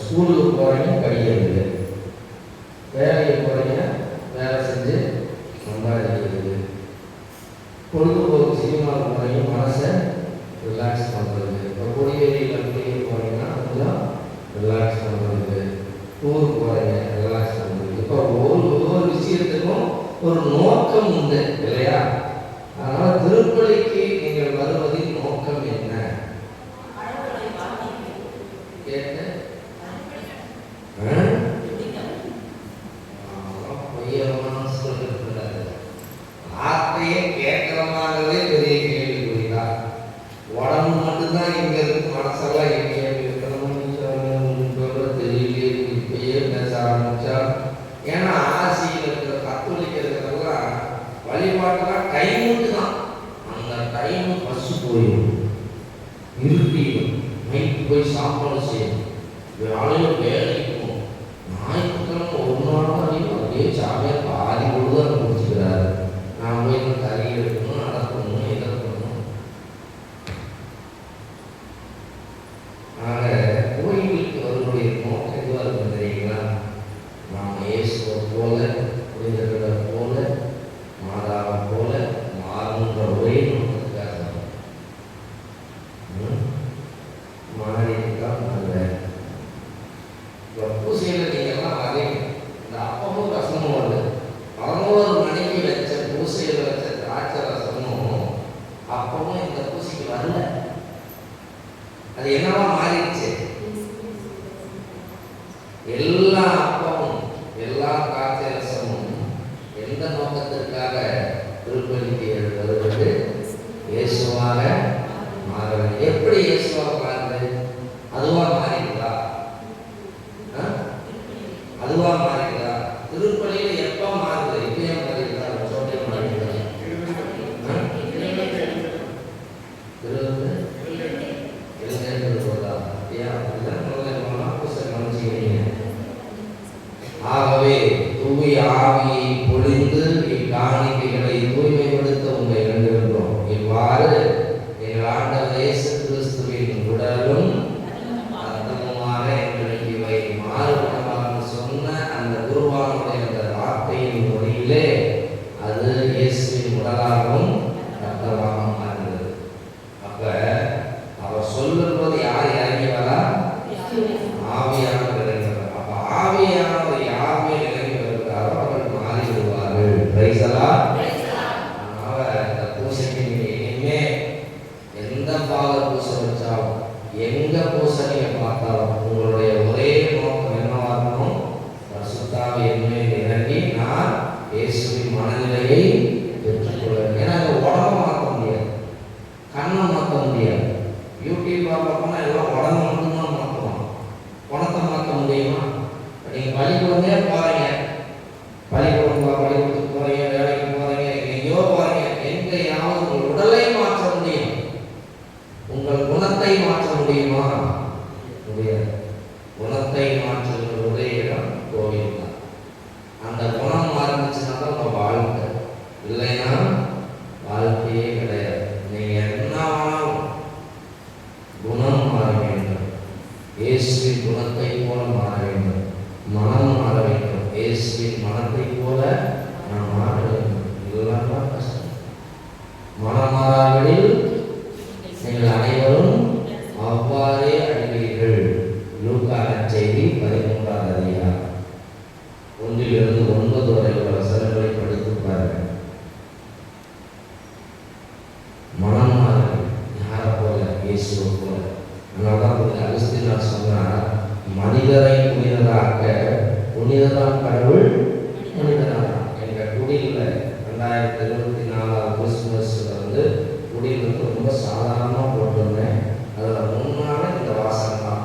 ஸ்கூலுக்கு போகிறீங்க படிக்கிறது, வேலைக்கு போகிறீங்க வேலை செஞ்சு சம்பாதிக்கிறது, பொழுதுபோக்கு சினிமாவுக்கு போகிறீங்க மனசை ரிலாக்ஸ் பண்ணுறது, இப்போ கொடிவேரியில் குடிக்க போகிறீங்கன்னா கொஞ்சம் ரிலாக்ஸ் பண்ணுறது, டூர் போகிறீங்க ரிலாக்ஸ் பண்ணுறது. இப்போ ஒவ்வொரு விஷயத்துக்கும் ஒரு நோக்கம் உண்டு இல்லையா? அதனால் திருப்பலிக்கு நீங்கள் வருவதின் நோக்கம் என்ன? வார்த்தையை கேட்கிறமாகவே பெரிய கேள்விக்குறிதான். உடம்பு மட்டும்தான் இங்க இருக்கு, மனசெல்லாம் எங்க தெரியலையே. இப்பயே பேச ஆரம்பிச்சா, ஏன்னா ஆசியில் இருக்கிற கத்தோலிக்க இருக்கிறதெல்லாம் வழிபாட்டுலாம் டைமுக்கு தான். அந்த டைமு பஸ்ஸு போயிடும், இருட்டிடும், நைட்டு போய் சாப்பாடு செய்யணும், வேலையும் வேலைக்கு போகணும். ஞாயிற்றுக்கிழமை ஒரு நாள் வரையும் அப்படியே சாமியை பாதி பொழுது முடிச்சுக்கிறாரு. நான் போய் இந்த கறி எடுக்கணும், நடக்கணும், இதை பண்ணணும். ஆக கோயிலுக்கு அவருடைய நோக்கம் எதுவாக இருக்கும் தெரியுங்களா? நாம் இயேசுவை போல, புனிதர்களை போல, மாதாவை போல மாறுன்ற ஒரே நோக்கத்துக்காக மாறிதான் நல்ல பூசையில் நீங்கள்லாம் வரீங்க. இந்த அப்பமும் ரசமும் வருது. 11 மணிக்கு வச்ச பூசையில் வச்ச திராட்சை ரசமும் அப்பமும் இந்த பூசைக்கு வரல. அது என்னவா மாறிடுச்சு? எல்லா அப்பமும் எல்லா திராட்சை ரசமும் எந்த நோக்கத்திற்காக திருப்பலிக்கு வருவது? இயேசுவாக மாறுவது. எப்படி இயேசுவாக மாறுது? அதுவா மாறிடுதா? அதுவா மாறிடுதா? திருப்பலியில் எப்போ மாறுது? இப்பயே மாறிடுதா? சோட்டை மாறிடுதா? ஆகவே தூய ஆவியை பொழிந்து இக்காணிக்கைகளை தூய்மைப்படுத்த உங்களை வேண்டுகின்றோம். இவ்வாறு எங்கள் ஆண்டவர் இயேசு கிறிஸ்துவின் உடலும் ரத்தமுமாக எங்களுக்கு இவை மாறுபடமாக சொன்ன அந்த குருவானுடைய அந்த வார்த்தையின் மொழியிலே அது இயேசுவின் உடலாகவும் ரத்தமாக மாறுகிறது. அப்ப அவர் சொல்லும்போது யார் இறங்கி வரா? ஆவியானவர் இறங்கி வர. அப்ப ஆவியானவர் யார் மேல் இறங்கி வருகிறாரோ அவர்கள் மாறி விடுவார்கள். பிரைஸ் அல்லாஹ். இந்த பூசைக்கு நீங்க இனிமே எந்த பாவ பூசை வச்சாலும் எங்க பூசணியை பார்த்தாலும் உங்களுடைய ஒரே நோக்கம் என்னவா இருக்கணும்? பரிசுத்த ஆவி என்மேல் யூடியூப் பார்க்க போனால் எல்லாம் உடம்பு மட்டும்தான் மாற்றுவோம், பணத்தை மாற்ற முடியுமா? நீங்கள் பள்ளிக்கூடமே போகிறீங்க, பள்ளிக்கூடத்துக்கு போகிறீங்க, வேலைக்கு போகிறீங்க, எங்கேயோ போகிறீங்க, எங்கேயாவது உங்கள் உடலை மாற்ற முடியும், உங்கள் குணத்தை மாற்ற முடியுமா? முடியாது. குணத்தை மாற்றுகிற ஒரே இடம் கோவில் தான். அந்த குணம் மாறிச்சுன்னா தான் உங்கள் வாழ்க்கை, இல்லைன்னா வாழ்க்கையே கிடையாது. நீங்கள் என்ன ஆனாலும் குணம் மாற வேண்டும். இயேசுவின் குணத்தை போல மாற வேண்டும். மனம் மாற வேண்டும். இயேசுவின் மனத்தை போல நாம் மாற வேண்டும். இதெல்லாம் தான் கஷ்டம். மனம் மாறாவிடில் நீங்கள் அனைவரும் அவ்வாறே அடைவீர்கள். லூக்கா நற்செய்தி 13ஆம் அதிகாரம் 1 to 9 வரை உள்ள வசனங்களை படித்து பாருங்கள். மனம் மாற யாரை போல? இயேசுவை போல. அதனால்தான் அகஸ்தீனார் சொன்னார், மனிதரை புனிதராக்க புனிதராம் கடவுள் மனிதராக. எங்கள் குடியில் 2024 கிறிஸ்துமஸில் குடியில் ரொம்ப சாதாரணமாக போட்டிருந்தேன். அதில் முன்னால இந்த வாசகம் தான்,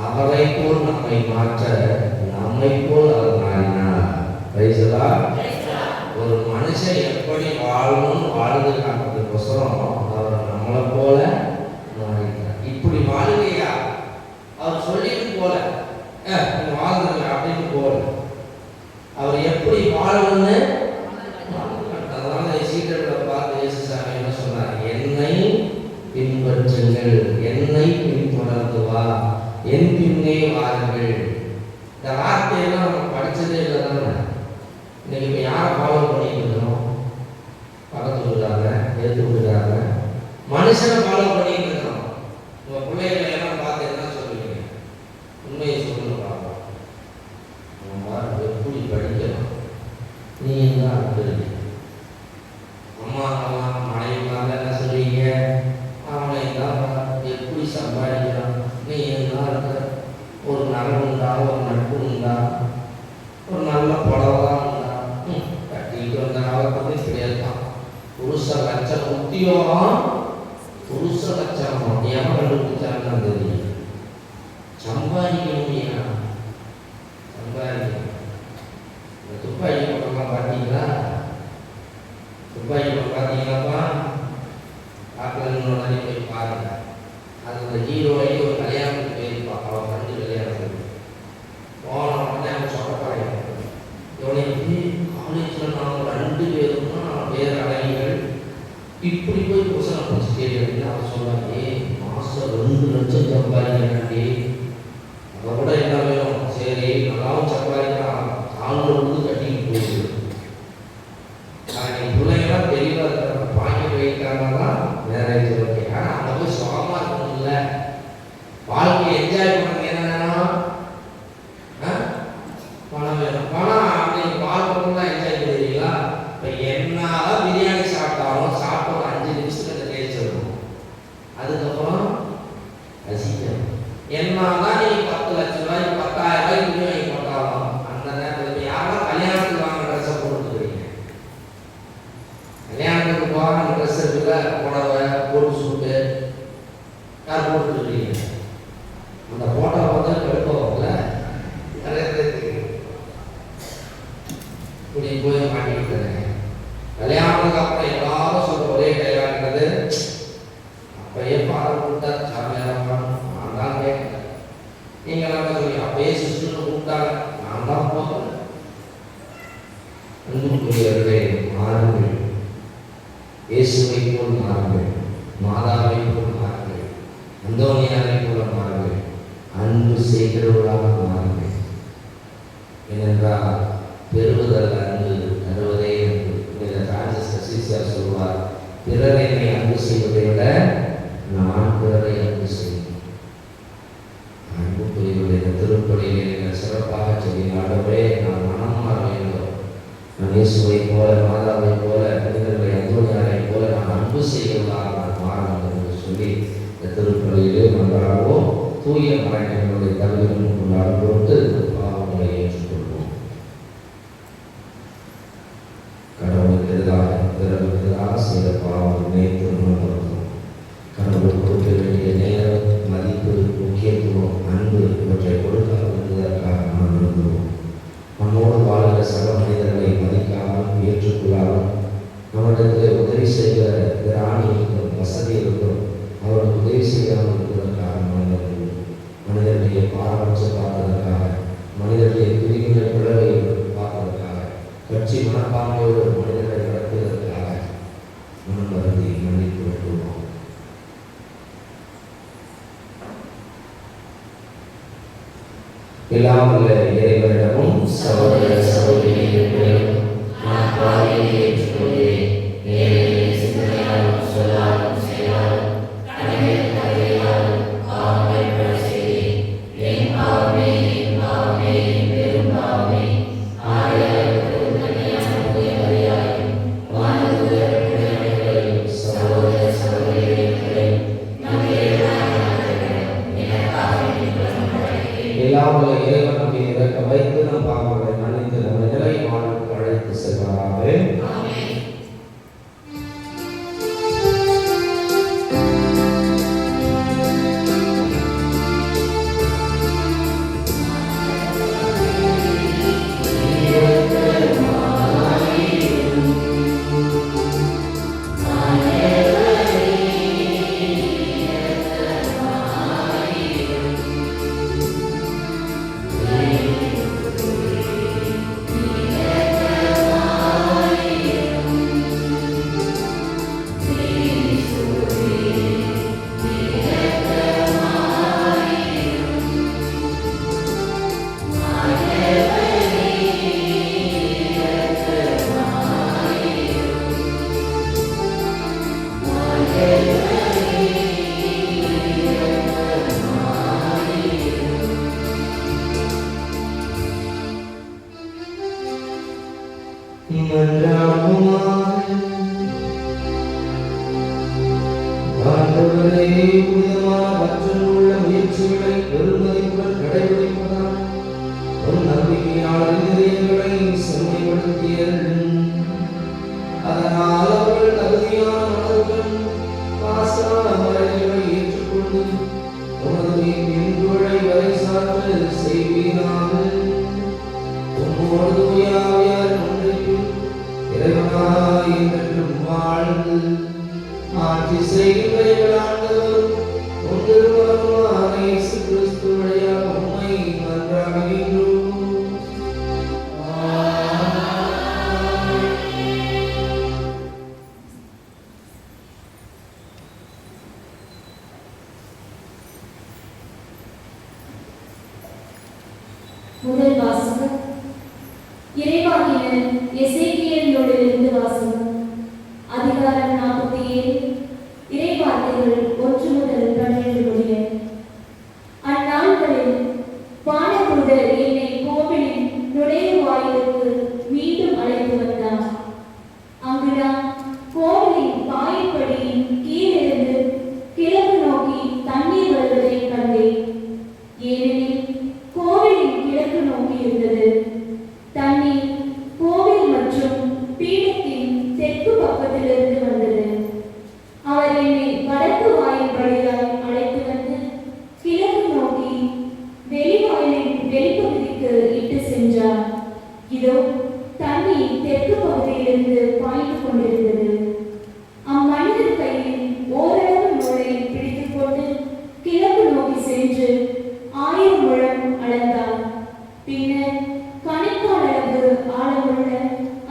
அவரை போல் நம்மை மாற்ற நம்மை போல் அவர் மாறினார். வைசலா ஒரு மனுஷன் எப்படி வாழணும்னு வாழ்ந்து காட்டுறதுக்கோசரம் அவர் நம்மளை போல மாறினார். இப்படி வாழ்க்கையா அவர் சொல்லிட்டு போல வாழ்ந்துருங்க அப்படின்னு போல அவர் எப்படி வாழணும்னு. அதனால சீட்டர்களை பார்த்து இயேசுசாமி என்ன சொன்னார்? என்னை பின்பற்றுங்கள், என்னை பின்தொடர்ந்து வா, என் பின்னே வாருங்கள். இந்த வார்த்தையெல்லாம் நம்ம படித்ததே இல்லை தானே. இன்னைக்கு இப்போ யாரை ஃபாலோ பண்ணிட்டு இருக்கிறோம்? பக்கத்து விடுறாங்க, எடுத்து விடுறாங்க, மனுஷனை ஃபாலோ பண்ணிட்டு இருக்கிறோம். உங்கள் பிள்ளைகளை எல்லாம் பார்த்து என்ன சொல்லுவீங்க? உண்மையை சொல்லுங்க பார்ப்போம். நம்ம எப்படி படிக்கலாம்? நீ தான் அடுத்து அம்மாக்கெல்லாம் மனைவிக்காக என்ன சொல்லுவீங்க? அவனை தான் எப்படி சம்பாதிக்கிறான்? நீ என்ன இருக்க? ஒரு நலம் உண்டா, ஒரு நட்பு உண்டா, ஒரு நல்ல புடவைதான் உண்டா, கட்டிட்டு வந்த நாளை பற்றி தெரியாதுதான். புருஷ லட்சம் உத்தியோகம், புருஷ லட்சம் எவன் கண்டுபிடிச்சான்னு தெரியும். சம்பாதிக்க முடியும், சம்பாதிக்கணும். இந்த துப்பாக்கி பக்கம்லாம் பார்த்தீங்களா? துப்பாக்கி பக்கம் பார்த்தீங்கன்னாப்பா ஆக்களோட போய் பாருங்க. அது அந்த ஹீரோயை ஒரு கல்யாணத்துக்கு போயிருப்பா, அவன் ஃப்ரெண்டு கல்யாணத்துக்கு போன உடனே அவன் சொல்லப்பாங்க, இவனைக்கு காலேஜில் நாங்கள் 2 பேரும்னா வேறு அழகிகள் இப்படி போய் புருஷனை பிடிச்சிட்டே அப்படின்னு அவன் சொன்னாங்க. மாதம் 2 லட்சம் சம்பாதிக்கிறாண்டி, அதை கூட என்ன வேணும்? சரி நல்லாவும் சம்பாதிக்கிறான், காலில் வந்து கட்டிக்கிட்டு போகுது. நீ பிள்ளைங்களாம் தெளிவாக இருக்கிற பாக்கெட் வைக்கிறாங்கன்னா மேரேஜ் ஓகே. ஆனால் அங்கே போய் சுகமாக இருக்கணும் இல்லை, வாழ்க்கையை என்ஜாய் பண்ணுங்க. என்ன வேணும்? பணம் வேணும். பணம் அப்படி வாழ்க்கை என்ஜாய் பண்ணுறீங்களா? இப்போ என்னதான் பிரியாணி சாப்பிட்டாலும் சாப்பிட்டு ஒரு 5 நிமிஷத்துல டேஸ்ட் வரும். அதுக்கப்புறம் ரசிக்கணும். என்னதான் நீ 10 லட்சம் ரூபாய்க்கு 10,000 ரூபாய்க்கு துணி வாங்கி போட்டாலும் அந்த நேரத்தில் யாரும் கல்யாணத்துக்கு வாங்க ட்ரெஸ்ஸை போட்டுக்கிறீங்க. கல்யாணத்துக்கு போகிற ட்ரெஸ் இருக்குல்ல, புடவை போட்டு சூட்டு யார் போட்டுருக்கீங்க? அந்த போட்டோ பார்த்தா கெடுப்போம்ல, நிறைய பேருக்கு இப்படி போய் மாட்டிக்கிட்டுறேன். கல்யாணத்துக்கு அப்புறம் எல்லாரும் சொல்ற ஒரே கையாடுறது, அப்பயே பாடம் கொடுத்தா சாமியாரா நான் தான் கேட்கிறேன். நீங்க எல்லாம் சொல்லி அப்பயே சிஸ்டர்னு கூப்பிட்டாங்க, நான் தான் போகிறேன். அன்புக்குரியவர்களே, மாறுங்கள். இயேசுவை போல் மாறுங்கள், மாதாவை போல் மாறுங்கள், அந்தோனியாரை போல மாறுங்கள், அன்பு செய்கிறவர்களாக மாறுங்கள். ஏனென்றால் பெறுவதல்ல அன்பு, தருவதே அன்பு. சசிசியார் சொல்வார், பிறரை அன்பு செய்வதை விட நான் பிறரை அன்பு செய்வேன். அன்புக்குரியவருடைய திருப்பலியை நீங்கள் சிறப்பாக செய்ய ஆடவே நான் மனம் மாற வேண்டும். நான் இயேசுவை போல, மாதாவை போல, மனிதர்களை அந்தோனியாரை போல நான் அன்பு செய்வதாக நான் மாற வேண்டும் என்று சொல்லி இந்த திருப்பலியிலே மன்றாடுவோம். தூய மறைகளுடைய தலைவரும் கொண்டாடு கொடுத்து பாவங்களை ஏற்றுக்கொள்வோம். கடவுளுக்கு எதிராக பிறருக்கு எதிராக செய்த பாவம் நினைத்து உணர்ந்தோம். கடவுள் கொடுக்க வேண்டிய உணர்ச்சி மனப்பாம்போடு மனிதர்களை நடத்துவதற்காக மனம் வருந்தி மன்னிப்பு வேண்டுவோம். எல்லாம் உள்ள இறைவனிடமும் சகோதர சகோதரிகளிடமும் நான் பாவியை ஏற்றுக்கொள்கிறேன். ஏனெனில் சிந்தனையாலும் சொல்லாலும் செயலாலும் கடமையில் தவறினாலும் பாவங்கள் பல செய்தேன். என் பாவமே என் பாவமே என் பெரும் பாவமே. ஆகையால் தனியான புயமறியாயும் வானதூதர் புனிதர்களையும் சகோதர சகோதரிகளையும் நம் எல்லாம் உள்ள இறைவன் நம்மை இறக்க வைத்து நம் பாவங்களை மன்னித்து நம்ம நிலை வாழ்வுக்கு அழைத்து செல்வாராக. ஆண்டவரே, புனிதமான பற்றலுள்ள முயற்சிகளை பெருமதிப்புடன் கடைபிடிப்பதால் உன் நம்பிக்கையாளரின் இதயங்களை செம்மைப்படுத்தியர்கள். அதனால் அவர்கள் தகுதியான மனதுடன் பாசமான மறைகளை ஏற்றுக்கொண்டு உனது மீன்களை வரைசாற்று செய்வீராக. உம்மோடு தூயாவியார் ஒன்றையும் இறைவனாய் என்றென்றும் வாழ்ந்து ஆட்சி செய்கின்ற ஆண்டவர் ஒன்றிருவருமான இயேசு கிறிஸ்து வழியாக உம்மை மன்றாடுகின்றோம். முதல் வாசகம் இறைவாக்கினர் எசேக்கியேல் நூலிலிருந்து வாசகம். அதிகாரம் 47, இறைவார்த்தைகள் 1 முதல் 12 முடிய. அந்நாட்களில் வானதூதர் என்னை கோவிலின் நுழைவாயிலுக்கு மீண்டும் அழைத்து வந்தார். அங்கு நான் கோவிலின் வாயிற்படியின் கீழிருந்து கிழக்கு நோக்கி தண்ணீர் வருவதை கண்டேன். ஏனெனில் கோவிலின் கிழக்கு நோக்கி இருந்தது. தண்ணீர் கோவில் மற்றும் பீடத்தின் தெற்கு பக்கத்திலிருந்து வந்தது. அவர் என்னை வடக்கு வாயில் வழியாய் அழைத்து வந்து கிழக்கு நோக்கி வெளிவாயிலின் வெளிப்பகுதிக்கு இட்டு சென்றார். இதோ தண்ணீர் தெற்கு பகுதியிலிருந்து பாய்ந்து கொண்டிருந்தது. அம்மனிதர் கையில் ஓரளவு நூலை பிடித்துக் கொண்டு கிழக்கு நோக்கி சென்று 1000 முழம் அளந்தார். பின்னர் கணைக்கால் அளவு ஆழமுள்ள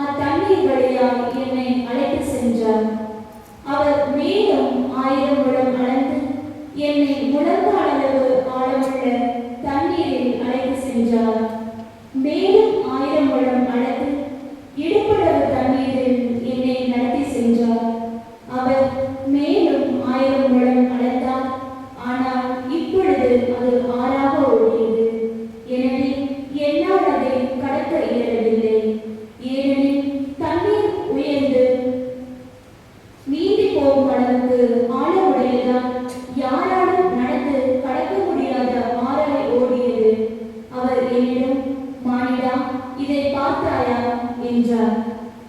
அத்தண்ணீர் வழியாய் என்னை அழைத்து சென்றார். அவர் மேலும் 1000 முழம் அளந்து என்னை முழங்கால் அளவு ஆழமுள்ள தண்ணீரில் அழைத்து சென்றார். மேலும் 1000 முழம் அளந்து இடுப்பளவு தண்ணீரில் என்னை நடத்தி சென்றார். அவர் மேலும் 1000 முழம் அளந்தார். ஆனால் இப்பொழுது அது ஆறாக ஓடியது. எனவே என்னால் அதை கடக்க இயலவில்லை. ஏனெனில் தண்ணீர் உயர்ந்து நீந்தி போகும் அளவுக்கு ஆழமுடையதால் யாராலும் நடந்து கடக்க முடியாத ஆறாய் ஓடியது. அவர் என்னிடம், மானிடா, இதை பார்த்தாயா என்றார்.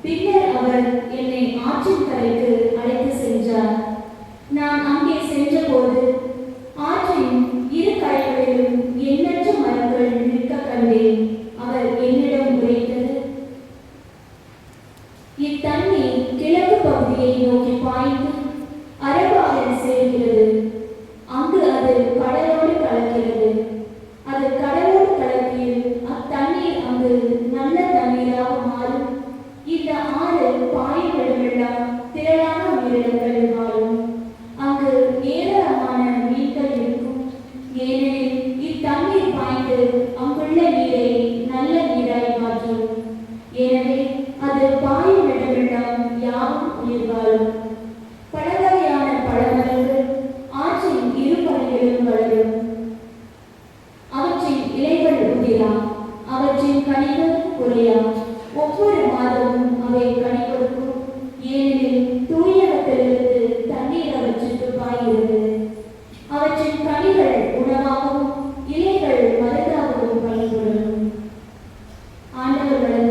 பின்னர் அவர் என்னை ஆற்றின் கரைக்கு அழைத்து சென்றார். நான் அங்கே சென்றபோது ஆற்றின் இரு கரைகளிலும் எண்ணற்ற மரங்கள் நிற்க கண்டேன். அவர் என்னிடம் உரைத்தது, இத்தண்ணீர் கிழக்கு பகுதியை நோக்கி பாய்ந்து அரபாவில் சேர்கிறது. அங்கு அது கடலோடு கலக்கிறது. அது கடலோடு கலக்கையில் அத்தண்ணீர் அங்கு நல்ல தண்ணீராக மாறும்.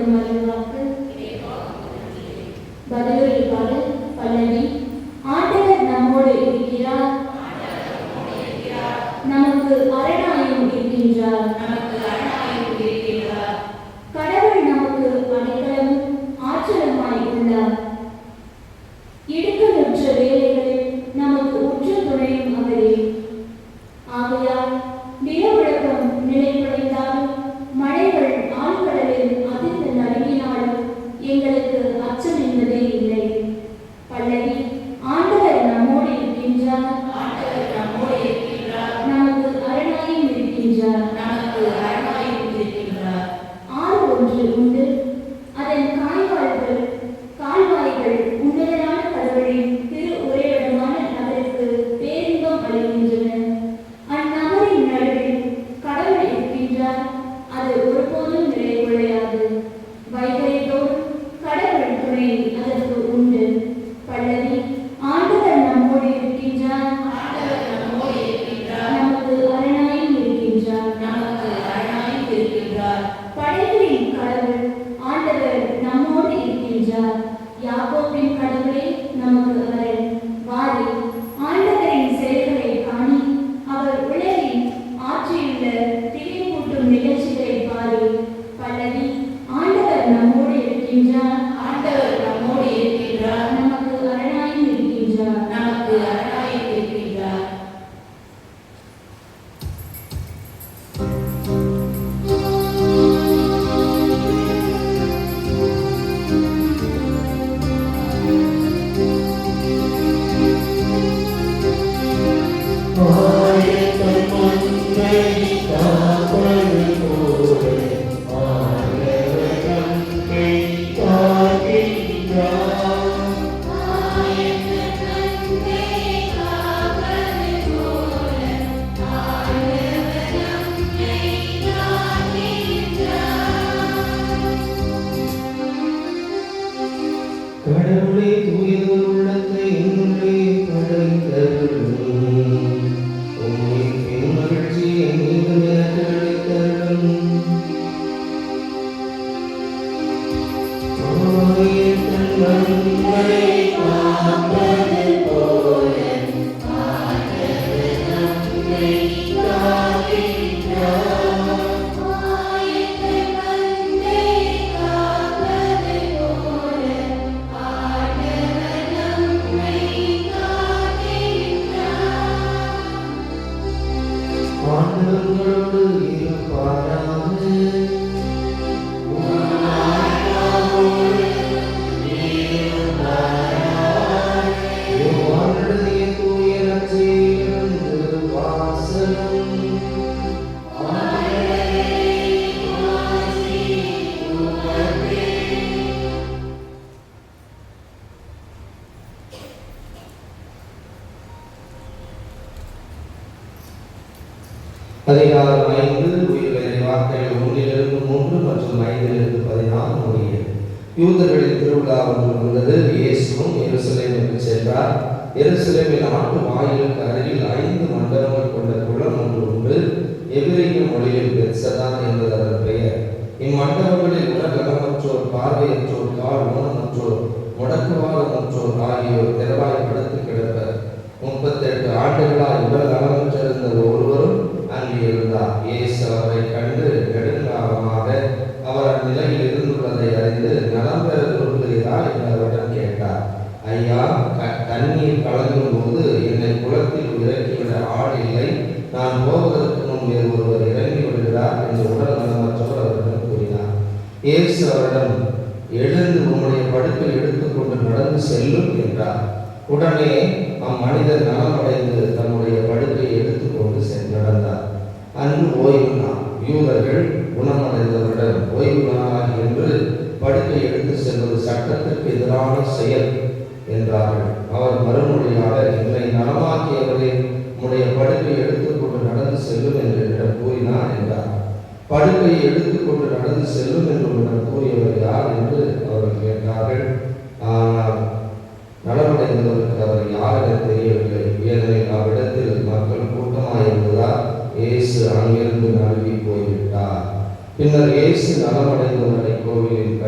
வரும் மறைவாக்கு. பதிலுரை பாடல் பல்லவி. ஆண்டவர் நம்மோடு இருக்கிறார், நமக்கு அரணாயும் இருக்கின்றார். கடவுள் நமக்கு அடைக்கலமும் ஆற்றலுமாய் உள்ளார். இடுக்கலுற்ற வேளைகளில் நமக்கு உற்ற துணையும் அவரே. ஆகையால் நிலவுலகம் நிலைப்படைந்தாலும் மழைகள் ஆழ்கடலில் அதிர்ந்து நடுங்கினாலும் எங்களுக்கு அச்சம் என்பதே இல்லை. பல்லவி. ஆண்டவர் நம்மோடு இருக்கின்றார், நமக்கு அரணாயும் இருக்கின்றார். ஆறு ஒன்று உண்டு, அதன் கால்வாய்கள் உன்னதமான கடவுளின் திரு உறைவிடமான நகருக்கு பேரின்பம் அடைகின்றன. அந்நகரின் நடுவில் கடவுள் இருக்கின்றார், அது ஒருபோதும் நிலை குலையாது. வைகரைதோறும் கடவுள் துணை அதற்கு உண்டு. பல்லவி. ஆண்டவர் நம்மோடு இருக்கின்றார், நமக்கு அரணாயும் இருக்கின்றார். படைகளின் கடவுள் ஆண்டவர் நம்மோடு இருக்கின்றார். யாக்கோபின் கடவுளே நமக்கு அரண். வாரி ஆண்டவரின் செயல்களை காணி, அவர் உலகில் ஆற்றியுள்ள திகைப்பூட்டும் நிகழ்ச்சிகளை பாரு. பல்லவி. ஆண்டவர் நம்மோடு இருக்கின்றார், நமக்கு அரணாயும் இருக்கின்றார். கடவுளே தூயதொரு உள்ளத்தை என்னுள்ளே படைத்தருளும். உம்மை பெரும் மகிழ்ச்சி என் மீது எனக்கு அளித்தருளும். ஆயத்தன் நன்மை காப்பது போல ஆண்டவர் நம்மை காக்கின்றார். ஆண்டவரோடு இருப்பாராக. யோவானுடைய தூய நற்செய்தியிலிருந்து வாசகம். அதிகாரம் 5 உயிர்வேலை வார்த்தைகள் 1-3 மற்றும் 5-14 முடிய. யூதர்களின் திருவிழா ஒன்று வந்தது. இயேசுவும் எருசலேமுக்கு சென்றார். எருசலேமில் ஆட்டு வாயிலுக்கு அருகில் 5 மண்டபங்கள் கொண்ட குளம் ஒன்று உண்டு. எபிரேய மொழியில் பெத்சதா என்பது அதன் பெயர். இம்மண்டபங்களில் உடல்நலமற்றோர், பார்வையற்றோர், கால் ஊனமற்றோர், முடக்குவாதமற்றோர் ஆகியோர் திரளாய் படுத்து கிடப்பர். 38 ஆண்டுகளாய் உடல் நலமற்றிருந்த ஒருவரும் அங்கே இருந்தார். இயேசு அவரை கண்டு நெடுங்காலமாக அவர் அந்நிலையில் இருந்துள்ளதை அறிந்து, நலம் பெற விரும்புகிறீரா என்று அவரிடம் கேட்டார். ஐயா, தண்ணீர் கலங்கும் போது என்னை குளத்தில் இறக்கிவிட ஆள் இல்லை. நான் போவதற்கு முன் வேறு ஒருவர் இறங்கி விடுகிறார் என்று உடல் நலமற்றவர் அவரிடம் கூறினார். இயேசு அவரிடம், எழுந்து உம்முடைய படுக்கை எடுத்துக்கொண்டு நடந்து செல்லும் என்றார். உடனே அம்மனிதர் நலமடைந்து தன்னுடைய படுக்கையை எடுத்துக்கொண்டு நடந்தார். அன்று ஓய்வு நாள். யூதர்கள் குணமடைந்தவரிடம், ஓய்வு நாளாகி என்று படுக்கை எடுத்து செல்வது சட்டத்திற்கு எதிரான செயல் என்றார்கள். அவர் மறுமொழியாக, என்னை நலமாக்கியவரே, உம்முடைய படுக்கையை எடுத்துக்கொண்டு நடந்து செல்லும் என்று என்னிடம் கூறினார் என்றார். படுக்கையை எடுத்துக்கொண்டு நடந்து செல்லும் என்று உன்னிடம் கூறியவர் யார் என்று அவர்கள் கேட்டார்கள். ஆனால் நலமடைந்தவருக்கு அவர் யார் என தெரியவில்லை. ஏனெனில் அவ்விடத்தில் மக்கள் கூட்டமாயிருந்ததால் இயேசு அங்கிருந்து நழுவி போய்விட்டார். பின்னர் இயேசு நலமடைந்தவரை கோவிலில்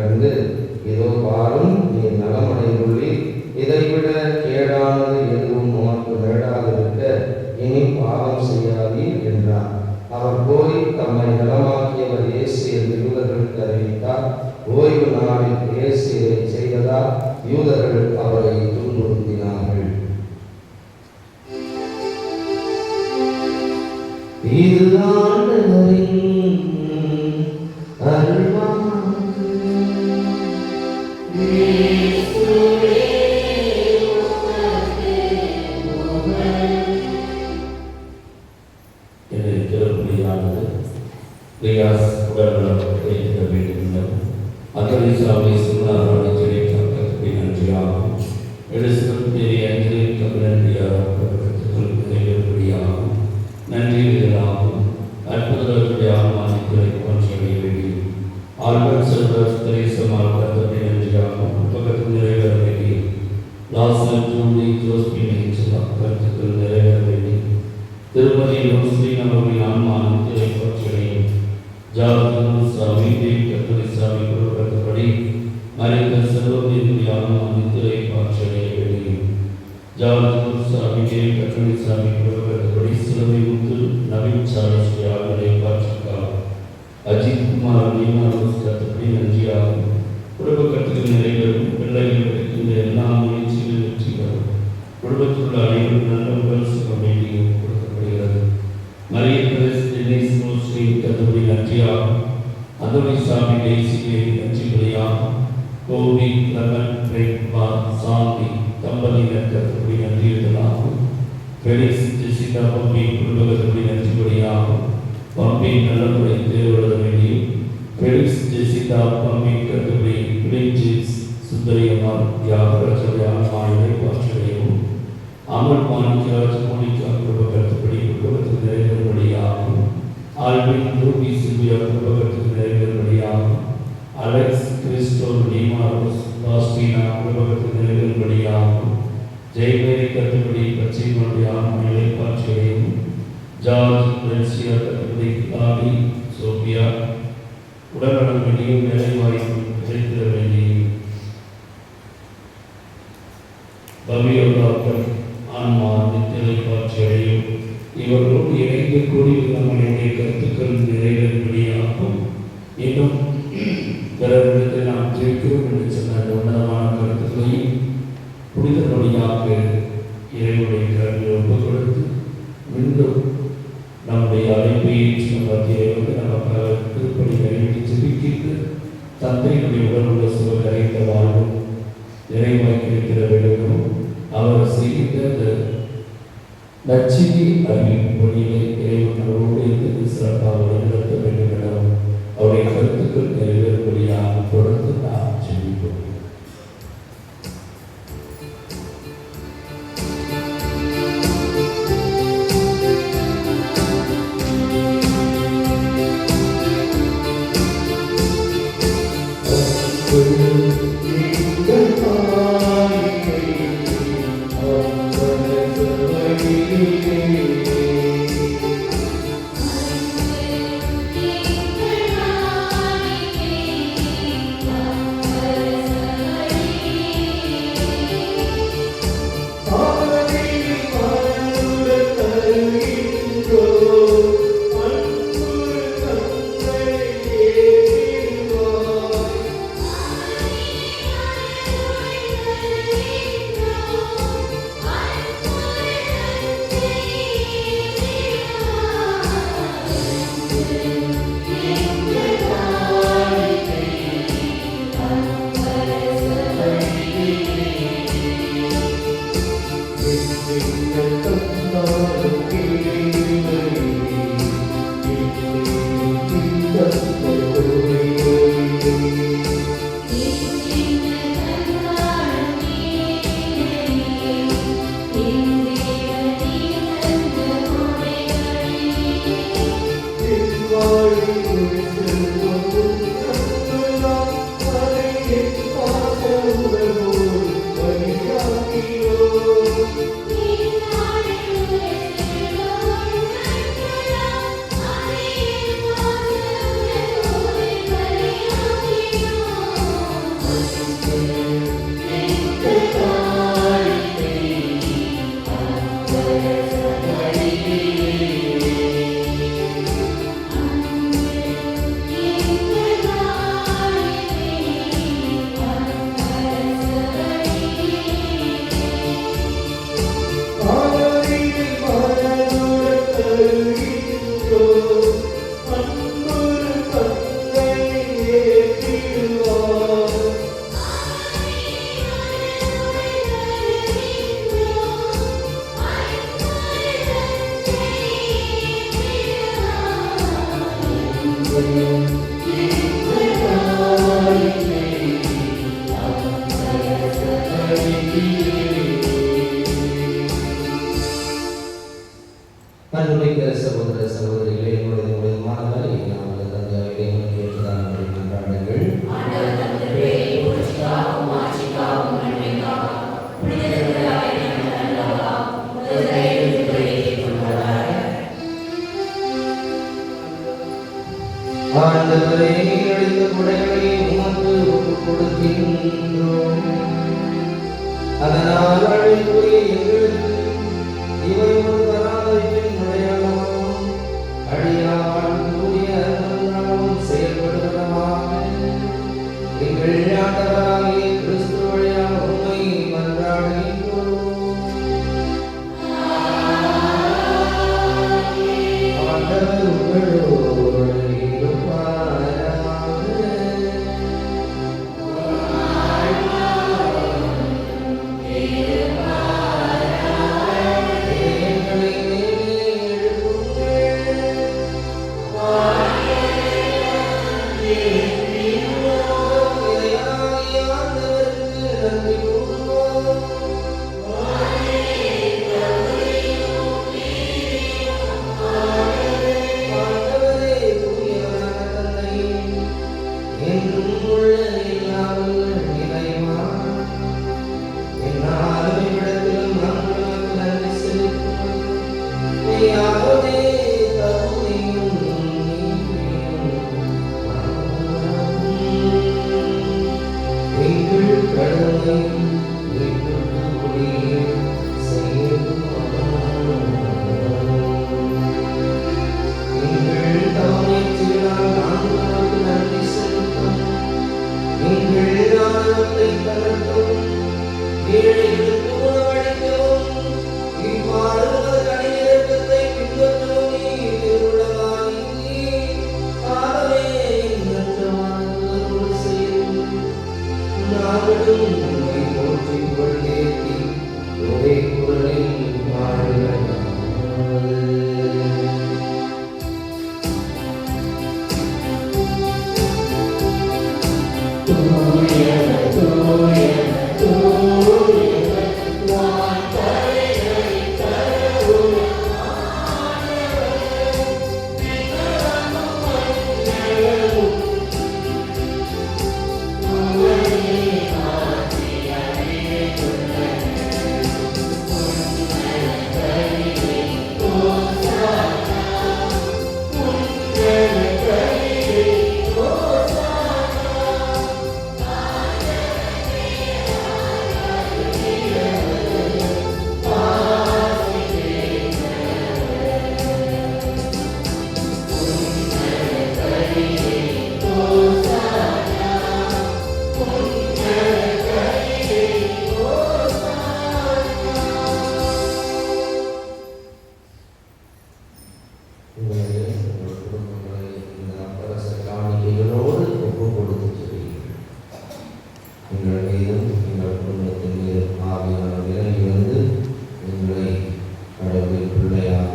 செய்ததால் யூதர்கள் அவரை துன்புறுத்தினார்கள். இது ஆண்டவரின் அருள்வாக்கு. என்னை திருப்பதியானது பிரியாஸ் உடல்நலத்தை வேண்டும். அக்கரிசாவை சுண்ணாரான கிடைக்கப்பட்டதை நன்றியாகும். எழுசும் பெரிய அஞ்சு தமிழன்றியாகும். நன்றியாகும். அற்புதர்களுடைய ஆன்மானித்துறை போன்றவை வேண்டியும் ஆல்பர்ட் செல்வர் திரேசமால் கருத்தை நன்றியாகும். பக்கத்தில் நிறைவேற வேண்டியும் லாசர் ஜூலி ஜோஸ்பினை கருத்துக்கள் நிறைவேற வேண்டியும் திருமதி ரோஸ்லின் அவர்களின் ஆன்மானித்துறை போன்றவையும் ஜார்ஜ் சாமி தேவ் கத்தோலி சாமி குருபடி மறைந்த செல்வத்தினுடைய ஆன்மானித்துறை போன்றவை வேண்டியும் ஜார்ஜ் சாமி தேவ் கத்தோலி சாமி குருபடி சிலுவை முத்து நவீன் சாரஸ்வதி ஆகியோரை பாற்றுக்காக அஜித் குமார் நீமாரோஸ் கத்தப்படி நன்றியாகும். குடும்ப கட்டுகள் நிறைவேறும். பிள்ளைகள் கிடைக்கின்ற எல்லா முயற்சிகளும் வெற்றி பெறும். குடும்பத்தில் அனைவரும் நண்பர்கள் சுக வேண்டியும் கொடுக்கப்படுகிறது. மரிய தினேஷ் ஸ்ரீ கத்தப்படி நன்றியாகும். அதோனி சாமி தேசியை நன்றிபடியாகும். கோவி லமன் பிரேமா சாந்தி தம்பதியினர் கத்தப்படி நன்றியுடனாகும். பெலிக்ஸ் ஜெசிகா பம்பி குடும்பத்தை நன்றிபடியாகும். பம்பி நல்லமுறை தேர்வெழுத வேண்டியும் பெலிக்ஸ் ஜெசிகா பம்பி கத்தப்படி பிரின்ஜிஸ் சுந்தரியமார் தியாகராஜருடைய ஆன்மாவை பாற்றடையவும் அமல் மாணிக்கராஜ் மோனிகா குடும்பத்தை குடும்பத்தில் நிறைவேறும்படியாகும். ஆல்வின் ரூபி சில்வியா குடும்பத்தில் நிறைவேறும்படியாகும். அலெக்ஸ் கிறிஸ்டோ நீமாரோஸ் பாஸ்டினா குடும்பத்தில் நிறைவேறும்படியாகும். ஜெயமேரி கத்துப்படி பச்சைமனுடைய ஆன்மாவை பாற்றடையவும் ஜார்ஜ் பென்சியா கத்துப்படி ஆடி சோபியா உடல்நலம் வேண்டியும் வேலை வாய்ப்பு கிடைத்திட வேண்டியும் பவியோதாக்கள் ஆன்மா நித்திரை பாற்றடையும். இவர்களோடு இணைந்து கூடிய நம்மளுடைய கருத்துக்கள் நிறைவேறும்படியாகும். இன்னும் பிறரிடத்தில் நாம் ஜெயிக்கிறோம் என்று சொன்ன அந்த உன்னதமான கருத்துக்களையும் புனிதபடியாக இறைவனுடைய கருவில் ஒப்புக் கொடுத்து மீண்டும் நம்முடைய அழைப்பை மத்தியை வந்து நமக்காக திருப்பணி நிறைவேற்றி ஜெபிக்கிட்டு தந்தையினுடைய உடலுள்ள சுக கரைந்த வாழ்வும் நிறைவாய் கிடைக்கிற வேண்டும். அவர் செய்த அந்த நச்சினை அறிவிக்கும் பணியை இறைவன் அவரோடு இருந்து சிறப்பாக வழிநடத்த வேண்டும் எனவும் அவருடைய கருத்துக்கள் நிறைவேறும்படியாக தொடர்ந்து நாம் ஜெபிப்போம். Thank you. ஆண்டவருக்குரிய எங்களுக்கு இவை ஒரு பராமரிப்பின் அடையாளமாகவும் அழியாவாழ்வுக்குரிய அருளாகவும் செயல்படுவதாக எங்கள் ஆண்டவராகிய கிறிஸ்து வழியாக உம்மை மன்றாடுகின்றோம். ஆண்டவர் உங்களோடு இருப்பாராக. இதயங்களை மேலே எழுப்புங்கள். இறையாகிய ஆண்டவருக்கு நன்றி கூறுவோம். ஆண்டவரே, தூயவரான தந்தையே, என்றும் உள்ள இல்லாமல் இறைவா, என்னாலும் இவ்விடத்திலும் நாங்கள் உமக்கு நன்றி செலுத்துவோம். மெய்யாகவே தகுதியும் நீதியும் ஆகும். எங்கள் கடமை மீட்புக்குரிய செயல்பாடாகும். எங்கள் தவமுயற்சிகளால் நாங்கள் உமக்கு நன்றி செலுத்துவோம். எங்கள் ஆணவத்தை தகர்க்கவும் ஏழைகளுக்கு உணவளிக்கவும் இவ்வாறு உமது கனியிரக்கத்தை பின்பற்றவும் நீர் திருவுளமானீர். ஆகவே எண்ணற்றவாறு செய்யும் நாங்களும் உம்மை போற்றிப் புகழ்ந்தேத்தி ஒரே குரலில் பாடுகிறோம். உங்களை உங்கள் குடும்பங்களை இந்த அப்பரச காணிக்கைகளோடு ஒப்புக் கொடுத்து செல்லுங்கள். எங்கள் மீதும் எங்கள் குடும்பத்தின் மீதும் ஆவியானவர் இறங்கி வந்து எங்களை கடவுளின் பிள்ளையாக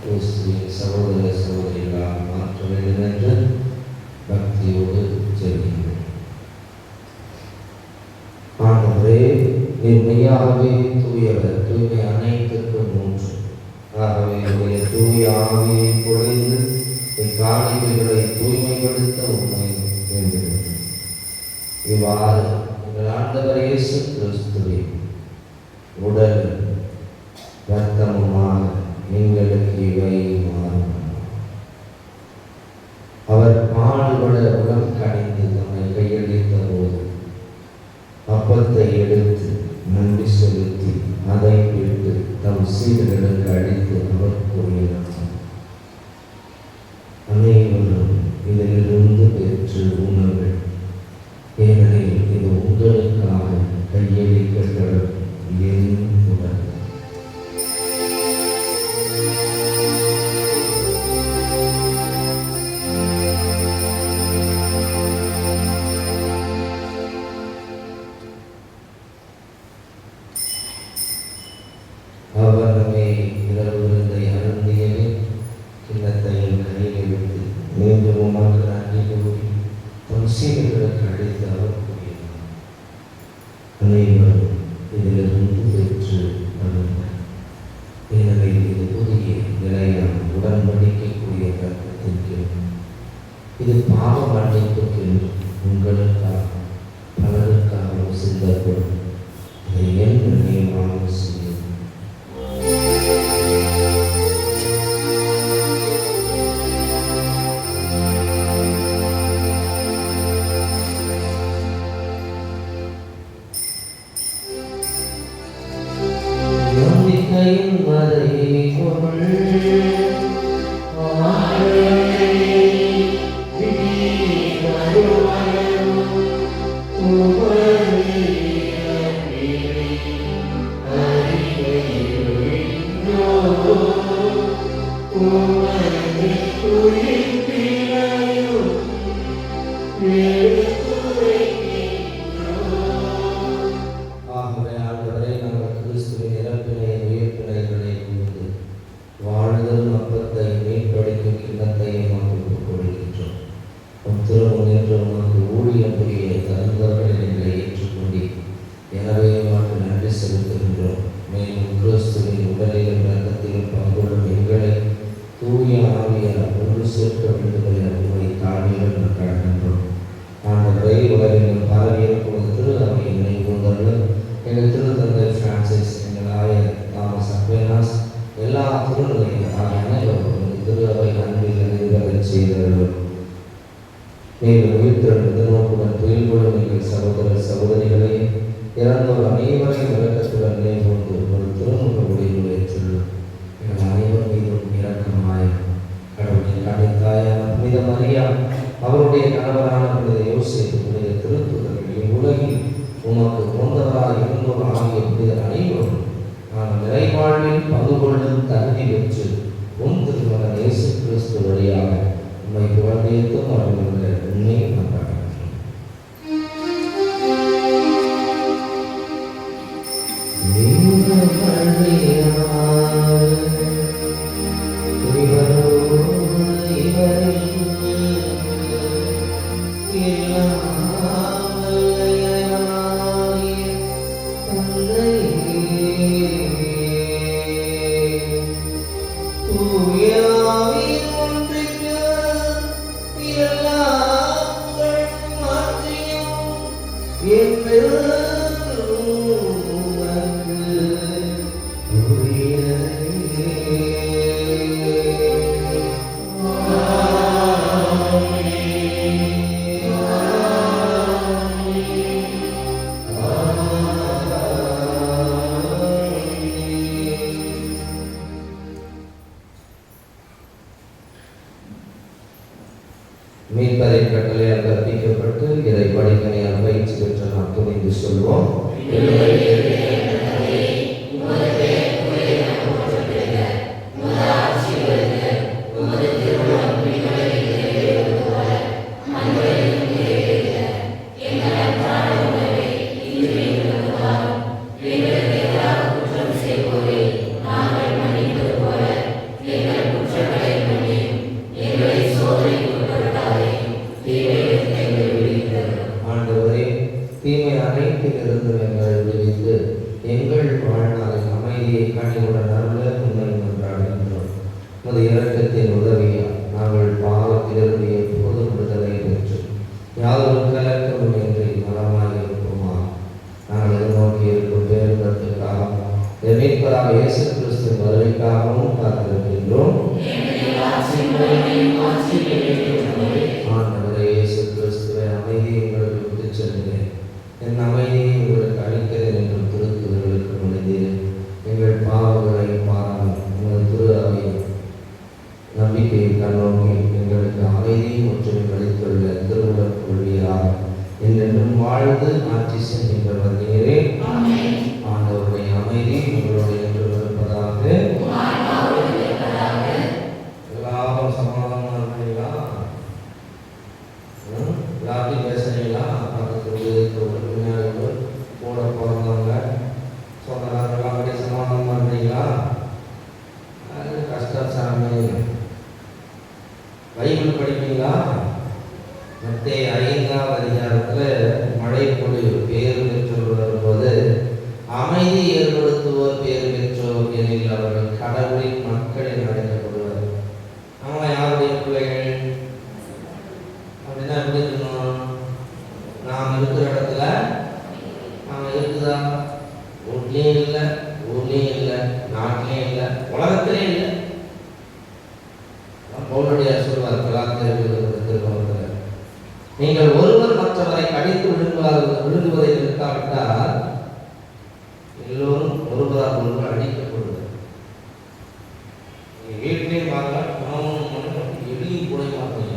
கிறிஸ்துவின் சகோதர சகோதரிகளாக மாற்ற வேண்டும் என்ற பக்தியோடு செல்கின்றோம். ஆண்டவரே, நீர் மெய்யாகவே தூயவர், தூய்மை அனைத்துக்கும் மூன்று. ஆகவே உடைய தூய ஆவியை பொழிந்து இக்காணிக்கைகளை தூய்மைப்படுத்த உண்மை வேண்டுகிறோம். இவ்வாறு எங்கள் ஆண்டவர் இயேசு கிறிஸ்துவின் உடல் இரத்தமுமாக எங்களுக்கு இவை மாறும். அவர் பாடுபட உடல் கணிந்து நம்மை கையளித்த போது அப்பத்தை எடுத்து நன்றி செலுத்தி அதை விட்டு தம் சீடர்களுக்கு அளித்து அவர் கூறினார், அனைவரும் இதிலிருந்து பெற்று உணவுகள், ஏனெனில் இது உங்களுக்காக கையளிக்கப்படும் என் உடல். அவர் நம்மை இரவு விருந்தை அருந்தியவே கிண்ணத்தையும் கையில் விட்டு மீண்டும் உமக்கு நன்றி கூறி தம் சீடர்களுக்கு அழைத்து அவர் கூறினார், அனைவரும் இதிலிருந்து பெற்று அருங்கள், ஏனெனில் இது புதிய நிலையான உடன்படிக்கைக்குரிய கருத்திற்கு, இது பாவ மன்னிப்புக்கு உங்களுக்காக பலருக்காக சிந்தப்படும். இதை என் நினைவாக செய்யும். சகோதர சகோதரிகளே, இறந்தோர் அனைவரையும் இரக்கத்துடன் நினைவுகூர்ந்து ஒரு திருமுக முடிவுகளை சொல்லும். எங்கள் அனைவர் மீதும் இரக்கமாய் கடவுளின் கடைத்தாயான புனித மரியா, அவருடைய கணவரான புனித யோசேப்பு, புனித திருத்துதர்கள், இவ்வுலகில் உமக்கு போந்தவராய் இருந்தோர் ஆகிய புனிதர் அனைவரும் நாங்கள் நிறைவாழ்வில் பங்கு கொள்ளும் தகுதி பெற்று உன் திருமகன் இயேசு கிறிஸ்து வழியாக உம்மை புகழ்ந்தேத்தும் அவர்களுடைய உண்மை நம்பாக. மீட்பரின் கட்டளையால் கற்பிக்கப்பட்டு இதை படிக்கணையால் பயிற்சி பெற்ற நாம் துணிந்து சொல்வோம். ஆண்டவரே, தீமை அனைத்திலிருந்து எங்களை விடுவித்து எங்கள் வாழ்நாளில் அமைதியை கனிவுடன் அருள உண்மை கொண்டாடுகின்றோம். உமது இரக்கத்தின் உதவியால் நாங்கள் பாவத்திலிருந்து எப்போதும் விடுதலை பெற்று யாதொரு கலக்கமும் இன்றி நலமாக இருப்போமா. நாங்கள் எதிர்நோக்கி இருக்கும் பேருந்தத்துக்காகவும் மீட்பராக இயேசு கிறிஸ்துவின் வருகைக்காகவும் காத்திருக்கின்றோம். ஆண்டவரே இயேசு கிறிஸ்துவை அமைதியை உங்களுக்கு விட்டுச் செல்கிறேன், என் அமைதியை உங்களுக்கு அளிக்கிறேன் என்று திருத்துதலுக்கு மனிதர் எங்கள் பாவங்களை பாராமல் உங்கள் திரு அவையை நம்பிக்கையை கண்ணோக்கி எங்களுக்கு அமைதியும் ஒற்றுமை அளித்துள்ள திருவுளக் கொள்வீராக என்றென்றும் வாழ்ந்து ஆட்சி செய்கின்றவர் நீரே. ஆண்டவருடைய அமைதி உங்களுடைய என்று இருப்பதாக. எல்லாரும் சமாதானமா இருக்கீங்களா? எல்லாத்தையும் பேசுறீங்களா? பின்னாடி கூட பிறந்தவங்க சொந்தக்காரங்களாம் அப்படியே சமாதானமா இருக்கீங்களா? அது கஷ்டம் சாமி. பைபிள் படிப்பீங்களா? மத்தேயு 5ஆம் அதிகாரத்தில் மழை பொழிவு பேறு பெற்றோர் வரும்போது அமைதி ஏற்படுத்துவோர் பேறு பெற்றோர் எனில் அவர்கள் கடவுளின் மக்கள் என அழைக்கப்படுவார். அவங்க யாருடைய பிள்ளைகள் அப்படின்னா எப்படி இருக்கணும்? நாம் இருக்கிற இடத்துல நாம் இருக்குதா? வீட்லேயும் இல்லை, ஊர்லேயும் இல்லை, நாட்டிலையும் இல்லை, உலகத்திலையும் இல்லை. பவுலடியார் சொல்வார் திருமணத்தில், நீங்கள் ஒருவர் மற்றவரை கடித்து விழுங்குவதை நிறுத்தாவிட்டால் எல்லோரும் ஒருவரால் ஒருவர் அடிக்கப்படுவார். வீட்டிலையும் பார்க்கலாம், கணவனும் எளியும் கூட பார்ப்பீங்க.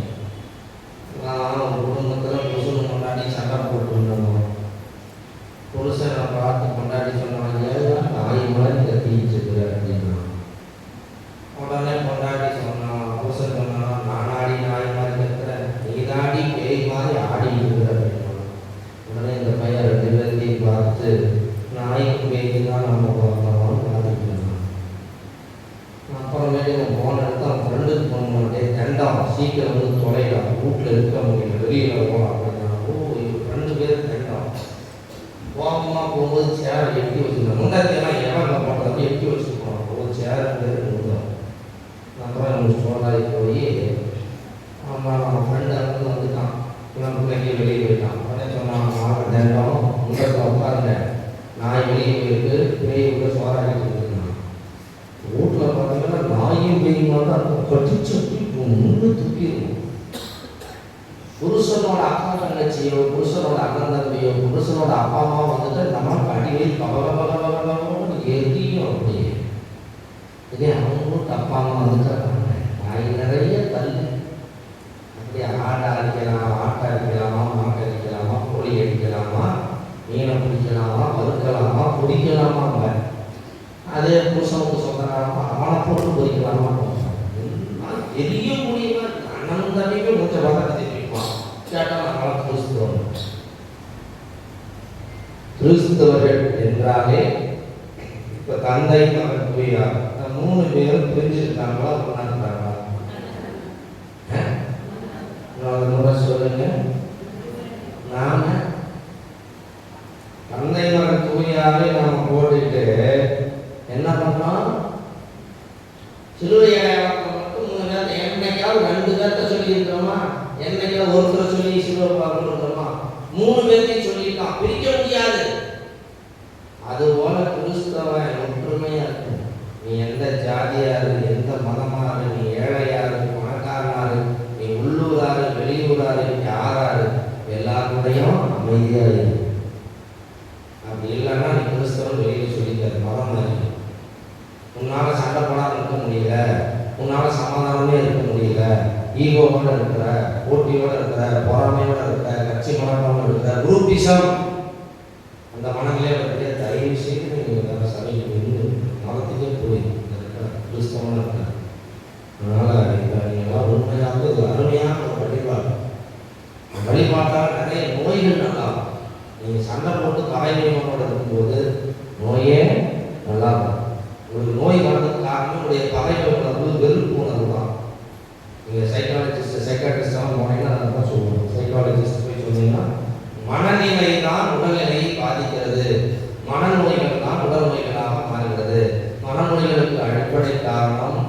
நான் குடும்பத்தில் புருஷன் கொண்டாடி சண்டை போட்டுருந்தோம். புருஷனை பார்த்து கொண்டாடி சொன்னாங்க, தாய் மாதிரி கத்திட்டு அப்படின்னா உடனே கொண்டாடி சொன்னான். புருஷன் சொன்னான், நானாடி நாய் மாதிரி கத்துறேன், நீதாடி பேய் மாதிரி ஆடிட்டு இருக்கிற அப்படின்னா உடனே இந்த பையன் 2 பேர்த்தையும் பார்த்து நாய்க்கும் பேய்க்கு தான் நம்ம பார்க்கணும்னு பாதிக்கலாம். அப்புறமேட்டு அவன் போன எடுத்து அவன் ஃப்ரெண்டுக்கு போன மாட்டேன், தண்டம் சீக்கிரம் வந்து தொலைலாம், வீட்டில் இருக்க முடியல, வெளியில் போகலாம் அப்படின்னா. ஓ, 2 பேர் தண்டம் கோபமாக போகும்போது சேரை எட்டி வச்சுருந்தோம். முன்னாடியெல்லாம் இடம் போட்டதை எட்டி வச்சுருக்கோம். ஒரு சேர் இருந்தோம். அப்புறம் நம்ம சோழாய் போய் நம்ம ஃப்ரெண்டு அங்கே வந்துட்டான். இவன் பிள்ளைங்க வெளியே போயிட்டான். உடனே சொன்னான், நான் தண்டம் முன்னத்தை உட்காருங்க, நாய் வெளியே போயிட்டு பேய் கூட சோறாடிட்டு இருந்தான். வீட்டில் பார்த்தீங்கன்னா நாயும் பேயுமா தான் கட்டிச்சு முன்னு துப்பிடும். புருஷனோட அக்கா தங்கச்சியோ, புருஷனோட அண்ணன் தம்பியோ, புருஷ புருஷனோட அப்பா அம்மா வந்துட்டு நம்மளுக்கு அடிக்கடி கவலை எரியும் அப்படியே. இதே அவங்களும் அப்பா அம்மா வந்துட்டாங்க நாய் நிறைய தள்ளு அப்படி ஆடை அடிக்கலாமா, ஆட்டை அடிக்கலாமா, மாட்டை அடிக்கலாமா, கோழி அடிக்கலாமா, மீனை பிடிக்கலாமா, வறுக்கலாமா, பிடிக்கலாமாங்க. அதே புருஷனுக்கு சொந்தக்காரமா அவனை போட்டு பொறிக்கலாமா, எரிய முடியுமா? அண்ணன் தண்ணியுமே கொஞ்சம் பதக்கத்தை பிடிப்பான். கேட்டால் நம்மளால் கிறிஸ்தவர்கள் என்றாலே இப்போ தந்தை மகன் தூயார் 3 பேரும் பிரிஞ்சிருக்காங்களா, கொண்டாடுறாங்களா? சொல்லுங்க. நாம தந்தை மகன் தூயாரை நாம போட்டுட்டு என்ன பண்ணோம்? சிலுவையை மட்டும் 3 பேர், என்னைக்காவது 2 பேர்த்த சொல்லி இருக்கிறோமா? என்னைக்காவது ஒருத்தரை சொல்லி சிலுவை பார்க்கணும் இருக்கிறோமா? 3 பேர்த்தையும் சொல்லியிருக்கான். பிரிக்க முடியாது. அதுபோல கிறிஸ்தவன் ஒற்றுமையா இருக்கும். நீ எந்த ஜாதியாரு, எந்த மதமாரு, நீ ஏழையாரு, பணக்காரனாரு, நீ உள்ளூராரு, வெளியூராரு, யாராரு, எல்லாருடையும் அமைதியா இரு. அப்படி இல்லைன்னா நீ கிறிஸ்தவன் வெளியே சொல்லிக்காது, மதம் மாதிரி. உன்னால சண்டை போடாம இருக்க முடியல, உன்னால சமாதானமே இருக்க முடியல, ஈகோவோட இருக்கிற, போட்டியோட இருக்கிற, பொறாமையோட இருக்கிற, கட்சி மனப்பான்மை இருக்கிற, குரூப்பிசம் அந்த மனங்களே வந்து தயவு செய்து நீங்கள் சபையில் இருந்து மதத்துக்கே போய் கிறிஸ்தவனாக இருக்காங்க. அதனால் நீங்கள்லாம் உண்மையாக இது அருமையான ஒரு வழிபாடு. வழிபாட்டால் நிறைய நோய்கள் நல்லா இருக்கும். நீங்கள் சண்டை போட்டு காயமோடு இருக்கும்போது நோயே நல்லா இருக்கும். உங்களுக்கு நோய் வர்றதுக்கு காரணம் உங்களுடைய பகைமை உணர்வு, வெறுப்பு உணர்வு தான். நீங்கள் சைக்காட்ரிஸ்டாக போனீங்கன்னா அதை தான் சொல்லுவோம். சைக்காலஜிஸ்ட் போய் சொன்னீங்கன்னா மனநிலை தான் உடல்நிலையை பாதிக்கிறது, மனநோய்கள் தான் உடல் நோய்களாக மாறுகிறது. மனநோய்களுக்கு அடிப்படை காரணம்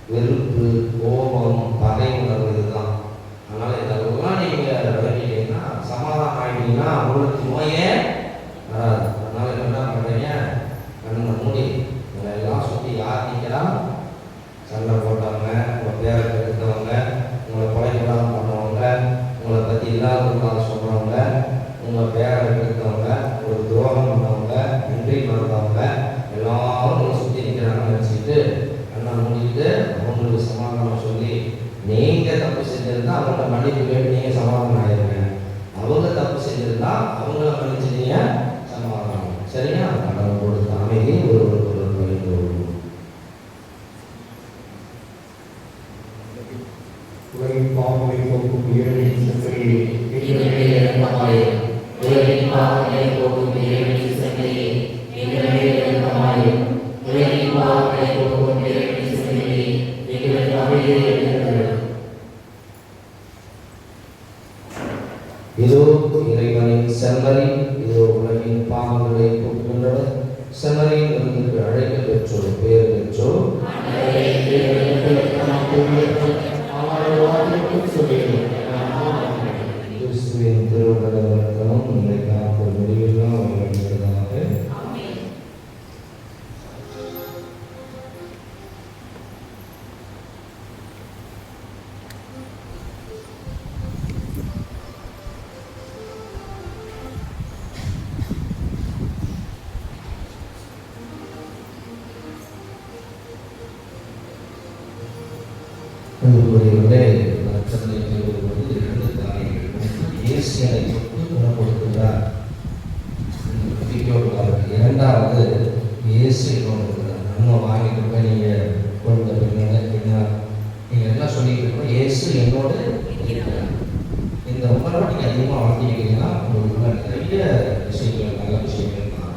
வெறுப்பு, கோபம், பகை உணர்வு இதுதான். அதனால் இதெல்லாம் நீங்கள் விளங்கிட்டீங்கன்னா, சமாதானம் ஆகிட்டீங்கன்னா உங்களுக்கு நோயே வராது. அதனால் என்ன பண்ணுறீங்க? கண்ணை மூடி இதெல்லாம் சுற்றி யார் நிற்கிறா? சண்டை போட்டவங்க, உங்கள் பேரை கெடுத்தவங்க, உங்களை கொலைப்படாமல் பண்ணவங்க, உங்களை பற்றி இல்லாத சொல்கிறவங்க, உங்கள் பேரை கெடுத்தவங்க, உங்களுக்கு துரோகம் பண்ணவங்க, நன்றி மறந்தவங்க எல்லாரும் உங்களை சுற்றி நிற்கிறாங்கன்னு நினச்சிக்கிட்டு கண்ணை மூடிட்டு அவங்களுக்கு சமாதானம் சொல்லி, நீங்கள் தப்பு செஞ்சிருந்தா அவங்கள்ட்ட மன்னிப்பு கேட்டு நீங்கள் சமாதானம் ஆகிருங்க. அவங்க தப்பு செஞ்சிருந்தா அவங்கள மன்னிச்சு நீங்கள் சமாதானம். சரியா? கடவுள் கொடுத்த அமைதி ஒருவருக்கு வைத்து உலகின் பாவங்களை போக்கும் இறைவனின் சக்தியே, எங்களுடைய இரக்கமாயிரும். உலகின் பாவங்களை போக்கும் இறைவனின் சக்தியே, எங்களுடைய இரக்கமாயிரும். உலகின் பாவங்களை போக்கும் இறைவனின் சக்தியே, எங்களுக்கு அமைதியை அளித்தருளும். இதோ இறைவனின் செம்மறி, இதோ உலகின் பாவங்களை போக்குகின்றவர். செம்மறியின் விருந்துக்கு அழைக்க பெற்றோர், பேர் பெற்றோர். கிறிஸ்துவின் திருவுடல் வர்த்தனம் இன்றைக்கு முடிவெல்லாம் அவர்களுக்காக. அதுபோலவே நற்செய்தி கூறுவது 2 காரியங்கள். இயேசுவை தொட்டு குணப்படுத்துகிறார், இரண்டாவது இயேசு கொடுக்கிறார். நம்ம வாங்கிட்டு போய் நீங்கள் கொடுத்த பின்னால் நீங்கள் என்ன சொல்லிட்டு இருக்கோம்? இயேசு என்னோடு இருக்கிறார். இந்த உணர்வை நீங்கள் அதிகமாக வளர்த்திக்கிட்டீங்கன்னா உங்களுக்குள்ள நிறைய விஷயங்கள், நல்ல விஷயங்கள் தான்.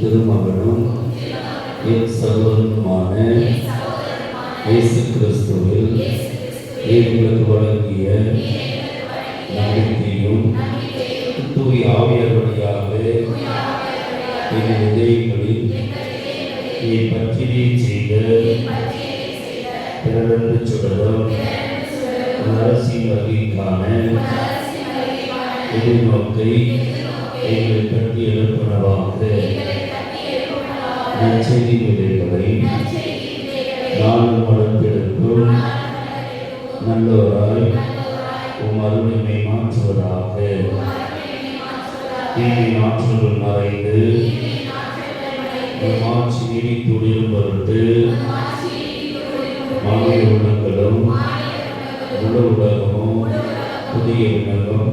திருமகனும் என் சகோதரனுமான இயேசு கிறிஸ்துவில் எங்களுக்கு வழங்கிய நம்பிக்கையும் தூய ஆவியார் வழியாக எங்கள் இதயங்களில் நீ பற்றியே செய்த பிறரன்று சுடரும் அரசியல் வகைக்கான எதிர்நோக்கை எங்களை பற்றி எழுப்புணவாக நற்செய்தி விதைகளை நானும் வளர்த்தெடுக்கும் நல்லோராய் உம் அருளினை மாற்றுவதாக. தீமை ஆற்றுகள் மறைந்து மாற்றி நீடித்துடியும் பொருட்டு மாநில உள்ளங்களும் முழு உலகமும் புதிய உலகம்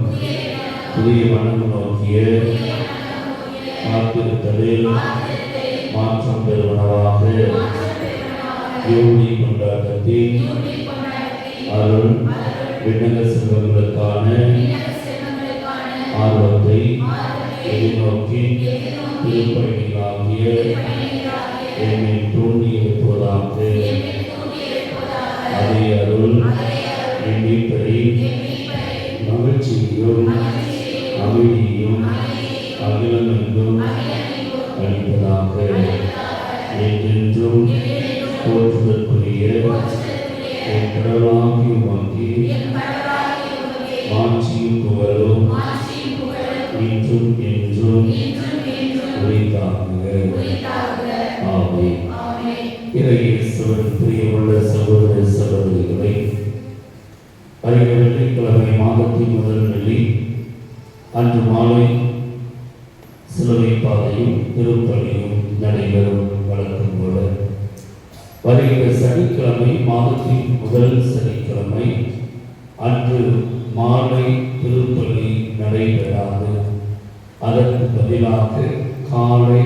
புதிய மனம் நோக்கிய காத்திருத்தலில் மாற்றம் பெறுவனவாக. யோகி கொண்டாட்டத்தில் அருள் விண்ணக செல்வங்களுக்கான ஆர்வத்தை எதிர்நோக்கி திருப்பயணிகளாகிய என்னை தூண்டி எழுப்புவதாக. அதே அருள் என் மீட்பரை மகிழ்ச்சியையும் அமைதியையும் அகிலமெங்கும் அளிப்பதாக. என்றென்றும் போற்றுதற்குரிய என் கடவுளாகி உமக்கு மாட்சியும் புகழும் இன்றும் என்றும் உரித்தாக. ஆமென். இறையேசுவின் பிரியமுள்ள சகோதர சகோதரிகளை, வருகிற வெள்ளிக்கிழமை மாதத்தின் முதல் வெள்ளி அன்று மாலை சிலுவை பாதையும் திருப்பலியும் நடைபெறும் வழக்கம் போல வருகிற சனிக்கிழமை மாதத்தின் முதல் சனிக்கிழமை அன்று மாலை திருப்பலி நடைபெறாது. அதற்கு பதிலாக காலை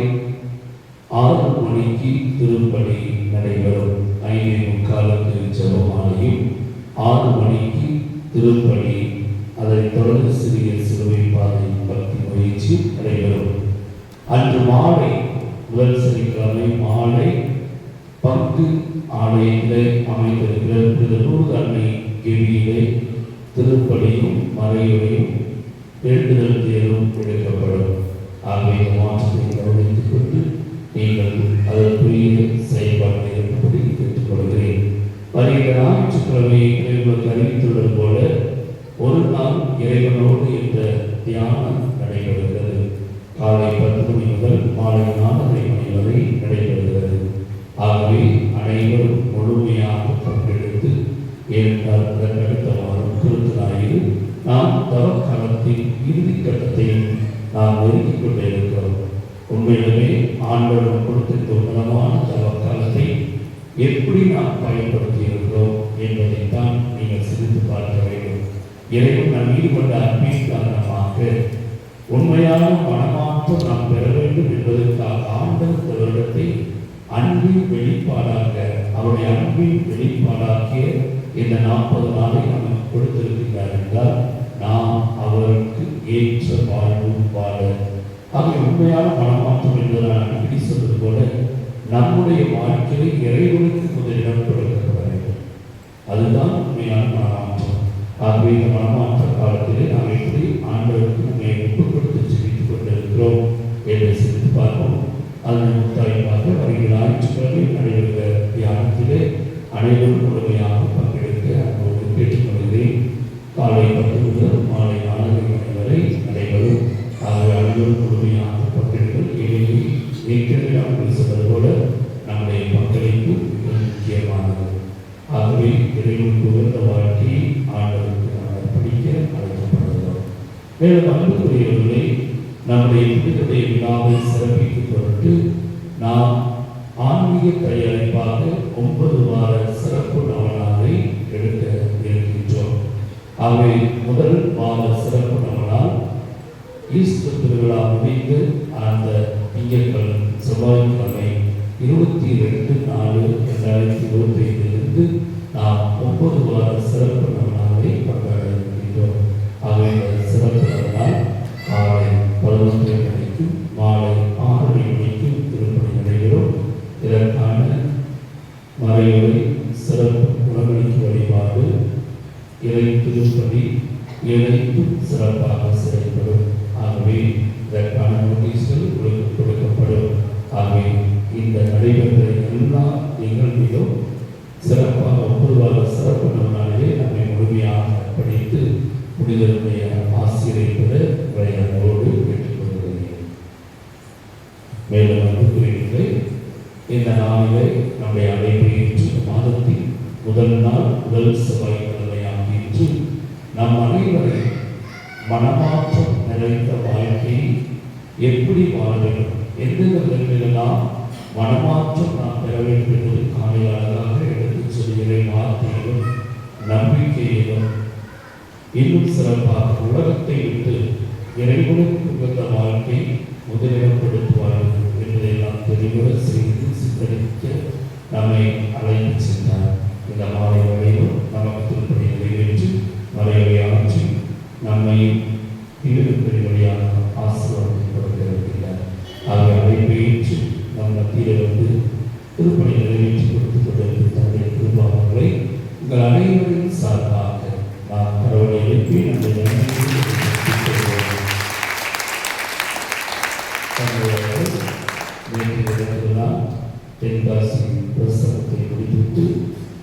6 மணிக்கு திருப்பலி நடைபெறும். 5:45 ஜெபமாலையும் 6 மணிக்கு திருப்பலி, அதைத் தொடர்ந்து சிறிய சிலுவை பாதை பக்தி முயற்சி நடைபெறும். அன்று மாலை முதல் சனிக்கிழமை மாலை பங்கு ஆலயத்திலே அமைந்திருக்கிற திருநூறு அன்னை கெவியிலே திருப்பலியும் மறையுறையும் எழுதுதல் தேர்வும் எடுக்கப்படும். ஆகிய மாற்றத்தை கவனித்துக் கொண்டு நீங்கள் அதற்குரிய செயல்பாட்டை இருப்பதை கேட்டுக்கொள்கிறேன். வருகிற ஞாயிற்றுக்கிழமை இறைவனுக்கு அறிவித்துள்ளது போல ஒரு நாள் இறைவனோடு என்ற தியானம் நடைபெறுகிறது. காலை 10 மணி முதல் மாலை 4:30 மணி வரை நடைபெறுகிறது. ஆகவே அனைவரும் முழுமையாக பங்கெடுத்து ஏற்றால் அடுத்த வாரம் குருத்து ஞாயிறு நாம் தவக்காலத்தின் இறுதி கட்டத்தை நாம் நெருங்கிக் கொண்டே இருக்கிறோம். உண்மையிலுமே ஆண்டவர் கொடுத்த உன்னதமான தவக்காலத்தை எப்படி நாம் பயன்படுத்தி இருக்கிறோம் என்பதைத்தான் நீங்கள் சிந்தித்து பார்க்க வேண்டும். இறைவன் நம் மீது கொண்ட அன்பின் காரணமாக உண்மையான மனமாற்றம் நாம் பெற வேண்டும் என்பதற்காக ஆண்டவர் வருடத்தை அன்பின் வெளிப்பாடாக அவருடைய அன்பின் வெளிப்பாடாக்கிய இந்த 40 நாளை நமக்கு கொடுத்திருக்கிறார் என்றால் நாம் அவருக்கு ஏற்ற வாழ்வு வாழ. ஆக உண்மையான மனமாற்றம் என்பதை நான் அடிக்கடி சொல்வது போல நம்முடைய வாழ்க்கையில் இறைவனுக்கு முதலிடம் கொடுக்கப்பட வேண்டும். அதுதான் உண்மையான மனமாற்றம். ஆகவே இந்த மனமாற்ற காலத்திலே நாம் எப்படி ஆண்டவருக்கு நம்மை ஒப்புக் கொடுத்து ஜெபித்துக் கொண்டிருக்கிறோம் என்று சிந்தித்து பார்ப்போம். அதன் முத்தாய்ப்பாக வருகிற ஞாயிற்றுக்கிழமை நடைபெறுகிற தியானத்திலே அனைவரும் முழுமையாக பங்கெடுக்க அன்போடு கேட்டுக்கொள்கிறேன். காலை 10 முதல் மாலை 4 மணி வரை நடைபெறும். ஆகவே அனைவரும் முழுமையாக பங்கெடுங்கள். ஏற்கனவே நாம் சொன்னது போல நம்முடைய பங்களிப்பு மிக முக்கியமானது. ஆகவே இறைவனுக்கு உகந்த வாழ்க்கையை ஆண்டவருக்கு நாம் அர்ப்பணிக்க அழைக்கப்படுகிறோம். மேலும் அன்புக்குரியவர்களை, நம்முடைய புனிதருடைய விழாவை சிறப்பிக்கும் பொருட்டு நாம் ஆன்மீக தயாரிப்பாக 9 வார சிறப்பு நவநாளை எடுக்க இருக்கின்றோம். ஆகவே முதல் வார சிறப்பு நம்மளால் ஈஸ்டர் திருவிழா முடிந்து அந்த திங்கட்கிழமை செவ்வாய்க்கிழமை 22/4/2025 நாம் 9 வார சிறப்பு நாளை கொண்டாட இருக்கின்றோம். ஆகவே இந்த சிறப்பு நாள் காலை 11 மணிக்கு மாலை 6 மணிக்கு திருப்பணி நடைபெறும். இதற்கான மறையுறை, சிறப்பு உணவளிக்கு வழிபாடு, இறை திருப்பணி இணைத்தும் சிறப்பாக செயல்படும். ஆகவே இதற்கான நோட்டீஸ்கள் உங்களுக்கு கொடுக்கப்படும். ஆகவே இந்த நடைபெற்ற எல்லா நிகழ்விலும் சிறப்பாக 9 வார சிறப்பு நாளிலே நம்மை முழுமையாக படித்து புனிதருடைய ஆசிரியரை பெற விளையாடோடு கேட்டுக்கொள்கிறேன். மேலும் அன்புக்குரியவர்களே, இந்த நாளிலே நம்முடைய அழைப்பை ஏற்று மாதத்தின் முதல் நாள் முதல் செவ்வாய்க்கிழமையாகிற்று நம் அனைவரையும் மனமாற்றம் நிறைந்த வாழ்க்கையை எப்படி வாழ வேண்டும், எந்தெந்த நிலையிலெல்லாம் மனமாற்றம் நாம் பெற வேண்டும் என்பது காலை அழகாக எடுத்துச் சொல்கிற வார்த்தையிலும் நம்பிக்கையிலும் இன்னும் சிறப்பாக உலகத்தை விட்டு இறைவனுக்கு உகந்த வாழ்க்கை முதலிடப்படுத்துவார்கள் என்பதை நாம் தெளிவுற செய்து சித்தரிக்க நம்மை அழைத்து சென்றார். இந்த மாலை வரையிலும் நமக்கு திருப்பணி நிறைவேற்றி மறைவை ஆற்றி நம்மை தீவிரப்படி வழியாக ஆசீர்வாதம் கொடுக்கிறார். ஆகிய அழைப்பை ஏற்று நம் மத்தியில் வந்து திருப்பணி நிறைவேற்றி கொடுத்துக் கொண்டிருக்கும் தந்தை திருப்பாவங்களை உங்கள் அனைவரின் சார்பாக நாம் கடவுளை எழுப்பி நம்முடைய தென்காசி பிரசனத்தை முடித்துவிட்டு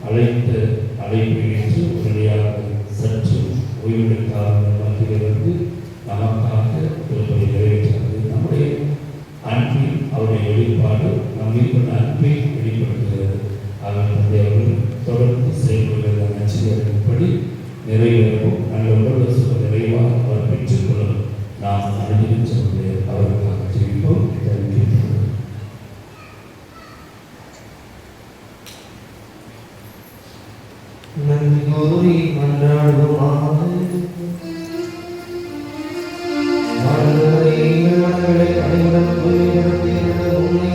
அழைத்த அழைப்பை ஏற்று உடனடியாக சற்று ஓய்வெடுக்காத மத்தியில் வந்து நமக்காக திருப்பதி நிறைவேற்றது. நம்முடைய அன்பின் அவருடைய வெளிப்பாடு நம்மீது அன்பை வெளிப்படுத்துகிறது. அவர் அவர்கள் தொடர்ந்து செயல்படுகிற நச்சியப்படி நிறைவேறவும் நல்ல உடல் சுக நிறைவாக அவர் பெற்றுக்கொள்ளும் நாம் அனுமதிச்சவர்களே அவருக்காக ஜெயிப்போம். நன்கோரி மன்றாடுவோமாக. மனங்களை அனைவரும் தூய்மைப்படுத்திய உண்மை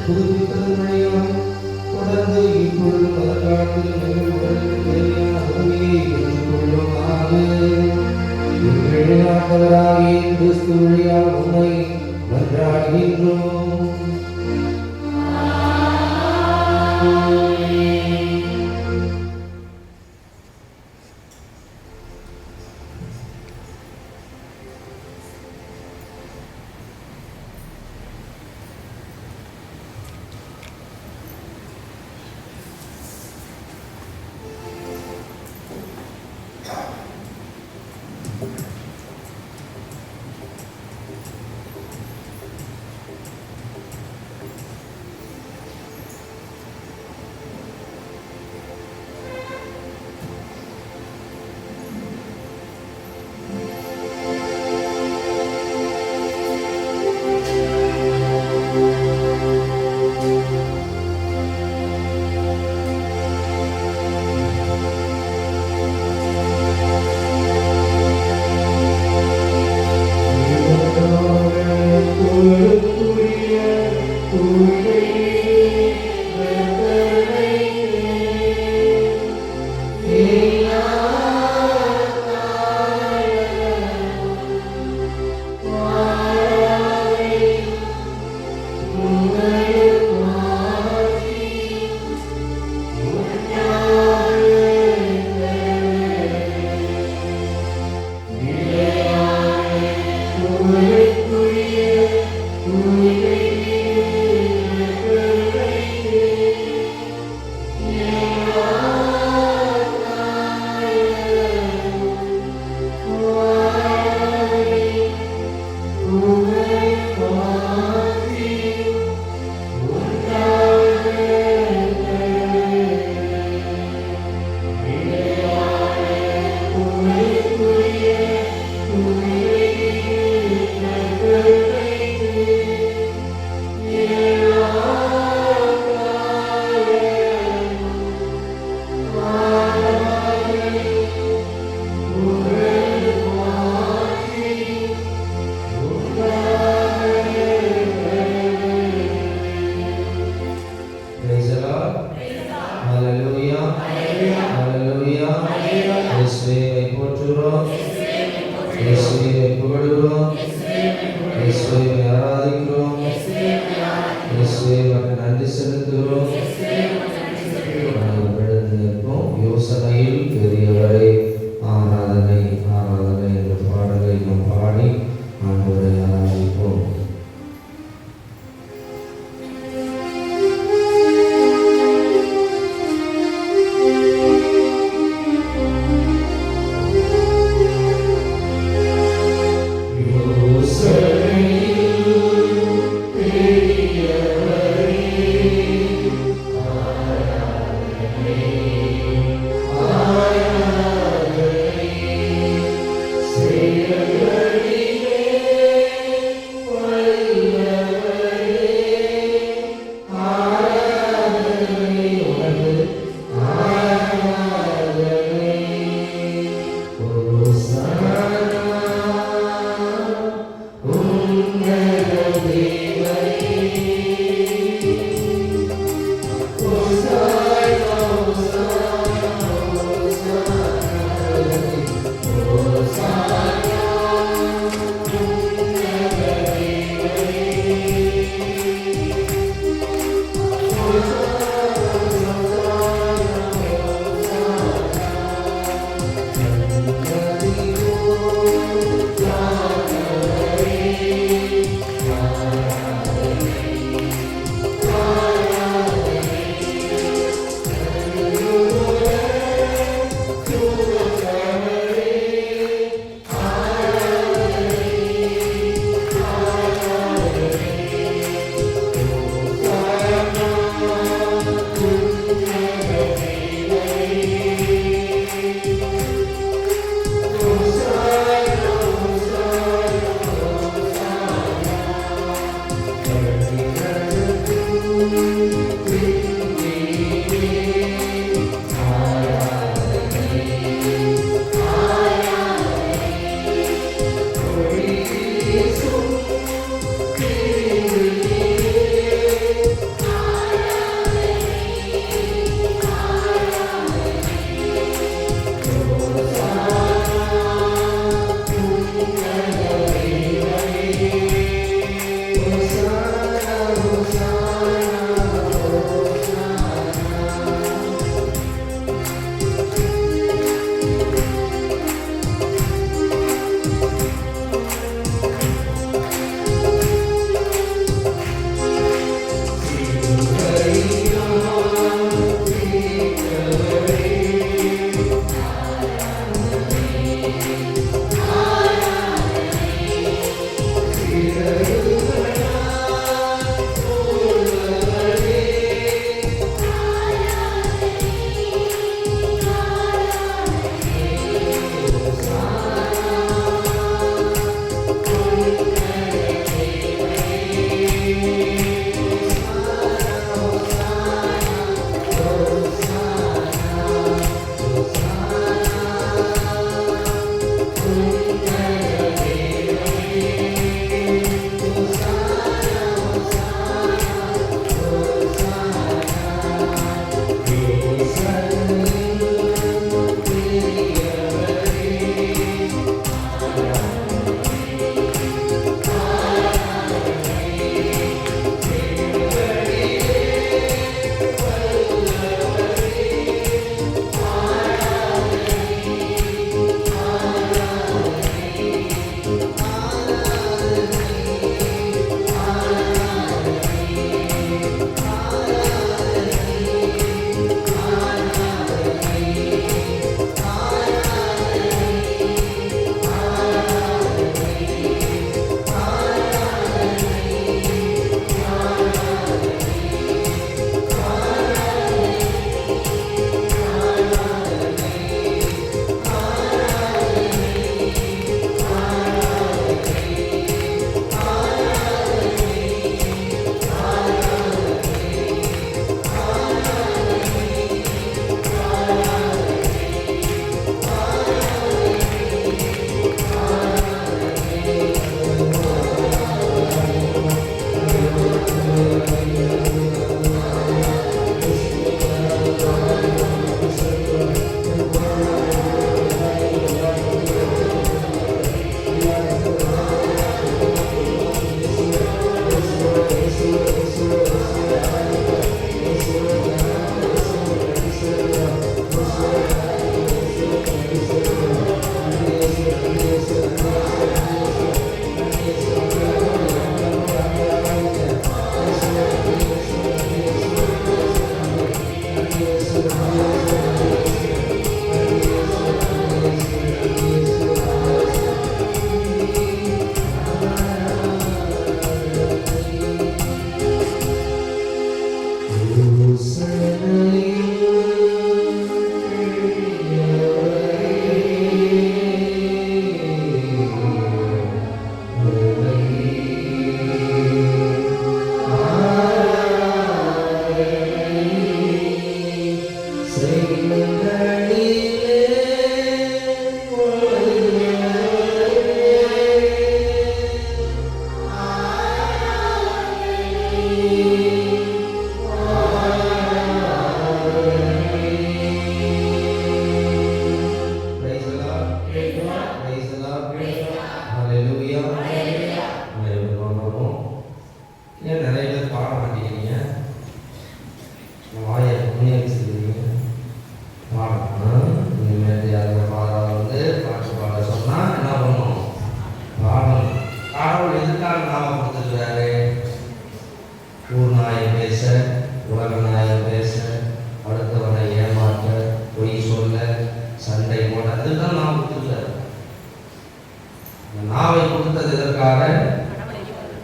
புதுப்பித்ததன் வழியாக தொடர்ந்து இப்பொழுது மதக்காலத்தில் நிகழ்வுகளுக்கு தேவையான உண்மையை பெற்றுக்கொள்ளுமாக. ஆண்டவராகிய கிறிஸ்து வழியாக உண்மை மன்றாடுகின்றோம்.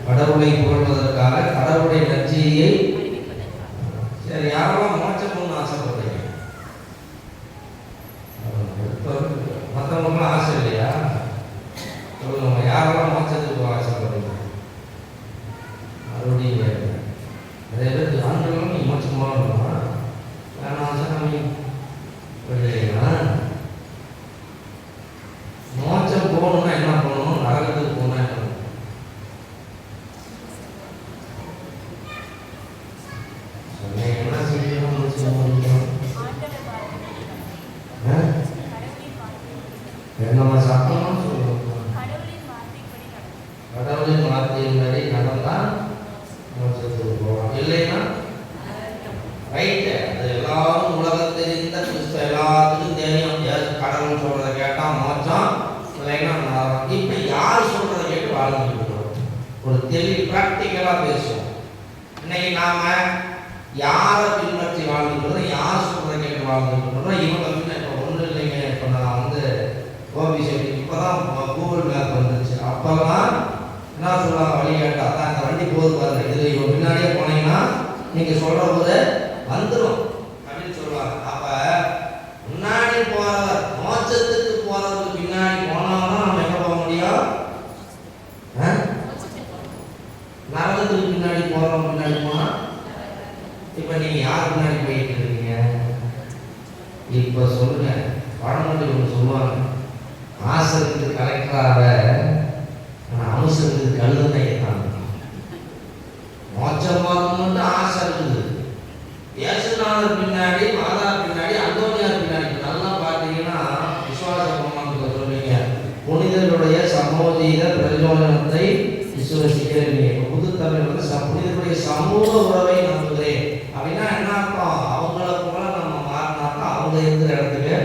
கடவுளை புகழ்வதற்காக, கடவுளுடைய நற்செய்தியை. சரி, யாரெல்லாம் மோட்சம் போகணும்னு ஆசைப்படுறீங்க? மற்றவங்களுக்குலாம் ஆசை இல்லையா? சொல்லுங்க, யாரெல்லாம் மோட்சத்துக்கு போக ஆசைப்படுறீங்க? மறுபடியும் நிறைய பேருக்கு ஆண்களும் நீ மோட்சம் போகணுமா? வேணாம் சாமி இல்லையா? மோட்சம் போகணும்னா என்ன பண்ணணும்? நரகத்துக்கு போகணும் என்ன? என்னமா சாப்பிடணும் சொல்லுங்க. கடவுளின் வார்த்தையின்படி நடந்தால் மோட்சத்துக்கு போகலாம். இல்லைன்னா ரைட்டு. அது எல்லாரும் உலகம் தெரிந்த கிறிஸ்தவ எல்லாத்துக்கும் தெரியும். கடவுள் சொல்றதை கேட்டா மோட்சம், இல்லைன்னா இப்ப யார் சொல்றதை கேட்டு வாழ்ந்துட்டு ஒரு தெளிவு பிராக்டிக்கலா பேசுவோம். இன்னைக்கு நாம யாரை பின்பற்றி வாழ்ந்துக்கிறோம், யார் சொல்றதை கேட்டு வாழ்ந்துக்கிறோம். இவங்க இப்போ ஒன்றும் இல்லைங்க. இப்போ நான் கோபி சைடு இப்போதான் கூகுள் மேப் வந்துச்சு. அப்போல்லாம் என்ன சொல்லுவாங்க, வழி கேட்டா தான் இந்த வண்டி போகுது பாருங்க, இதில் இவங்க பின்னாடியே போனீங்கன்னா நீங்கள் சொல்கிற போது வந்துடும் அப்படின்னு சொல்லுவாங்க. அப்போ முன்னாடி போகிறவர், மோட்சத்துக்கு போகிறவருக்கு பின்னாடி போனோம்னா நம்ம எங்கே போக முடியும்? நரகத்துக்கு பின்னாடி போகிறவங்க பின்னாடி போனால் இப்போ நீங்கள் யார் பின்னாடி போயிட்டு இருக்கீங்க? இப்போ சொல்லுங்க. பழமொழி ஒன்று சொல்லுவாங்க, ஆசருக்கு கலெக்டராக அவசரத்துக்கு கழுதனை ஏற்றாங்க. மோட்சம் போகணும்னு ஆசை இருக்குது. இயேசுநாதர் பின்னாடி, மாதா பின்னாடி, அந்தோனியார் பின்னாடி. நல்லா பார்த்தீங்கன்னா விசுவாச பிரமாணத்தில் சொல்லுவீங்க, புனிதர்களுடைய சமோதீத பிரயோஜனத்தை விசுவசிக்கிறீங்க. புது தமிழ் வந்து புனிதர்களுடைய சமூக உறவை நம்புகிறேன் அப்படின்னா என்ன அர்த்தம்? அவங்கள போல நம்ம மாறினாக்கா அவங்க இருக்கிற இடத்துக்கு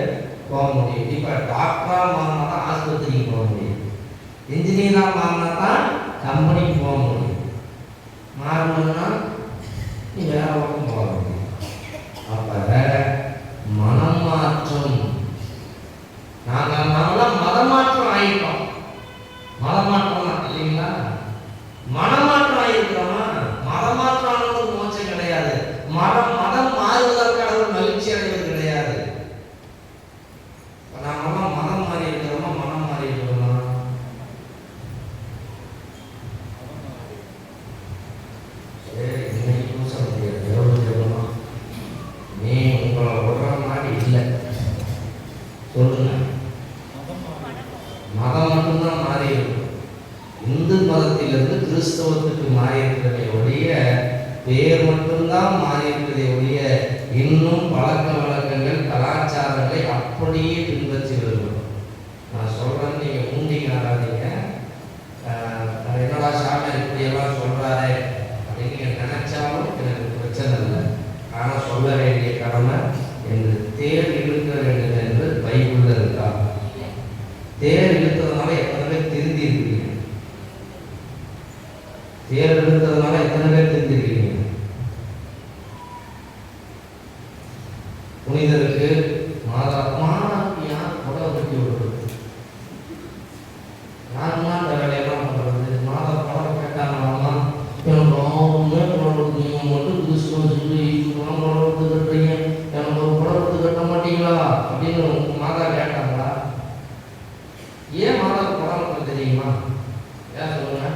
போக முடியும். இப்போ டாக்டராக மாறினா தான் ஆஸ்பத்திரிக்கு போக முடியும். இன்ஜினியராக மாறினா தான் கம்பெனிக்கு போக முடியும். மாறணும்னா நீ வேற பக்கம் போக முடியும். அப்போ மனம் மாற்றம். நாங்களாம் மதமாற்றம் ஆகிட்டோம். மதமாற்றம் இல்லைங்களா? மனமாற்றம் ஆகிருக்கிறோமா? மதமாற்றம் ஆனவங்களுக்கு மோட்சம் கிடையாது. மதம் மாறுவதற்கான ஒரு மகிழ்ச்சி அடைவது கிடையாது. நாமெல்லாம் மதம் மாறி இருக்கிறோமா? மனம் மாறி இருக்கிறோமா? சரி, இன்னைக்கு பூச முடியாது. எவ்வளோ நீ உங்களை விடுற மாதிரி இல்லை. சொல்லுங்க, மதம் மட்டும்தான் மாறி இருக்கும். இந்து மதத்திலிருந்து கிறிஸ்தவத்துக்கு மாறி இருக்கிறதே ஒழிய, பேர் மட்டும்தான் மாறி இருக்கிறதே ஒழிய, இன்னும் பழக்க வழக்கங்கள், கலாச்சாரங்களை அப்படியே பின்பற்றி வருகிறோம். நான் சொல்றேன், நீங்க மூண்டிங்க ஆடாதீங்க. என்னடா சாமி இப்படியெல்லாம் சொல்றாரு அப்படின்னு நீங்க நினைச்சாலும் எனக்கு பிரச்சனை இல்லை. ஆனால் சொல்ல வேண்டிய கடமை என்று. தேர் இழுக்க வேண்டும் என்று பைபிள்ல இருக்கா? தேர் இழுத்ததுனால எத்தனை பேர் திருந்தி இருக்கீங்க? தேர் இழுத்ததுனால எத்தனை பேர் திருந்திருக்கீங்க? புனிதருக்கு மாதாக்கு யார் புடவை கட்டி விடுறது? யாருமா இந்த வேலையெல்லாம் பண்றது? மாதா புடவை கேட்டாங்களாமா, எனக்கு ஆகுமே புடவை நீங்கள் மட்டும் கிறிஸ்துவ சொல்லி புடவை கட்டுறீங்க, எனக்கு ஒரு புடவை கட்ட மாட்டீங்களா அப்படின்னு மாதா கேட்டாங்களா? ஏன் மாதாவுக்கு புடவை கட்ட தெரியுமா? ஏன் சொல்லுங்க?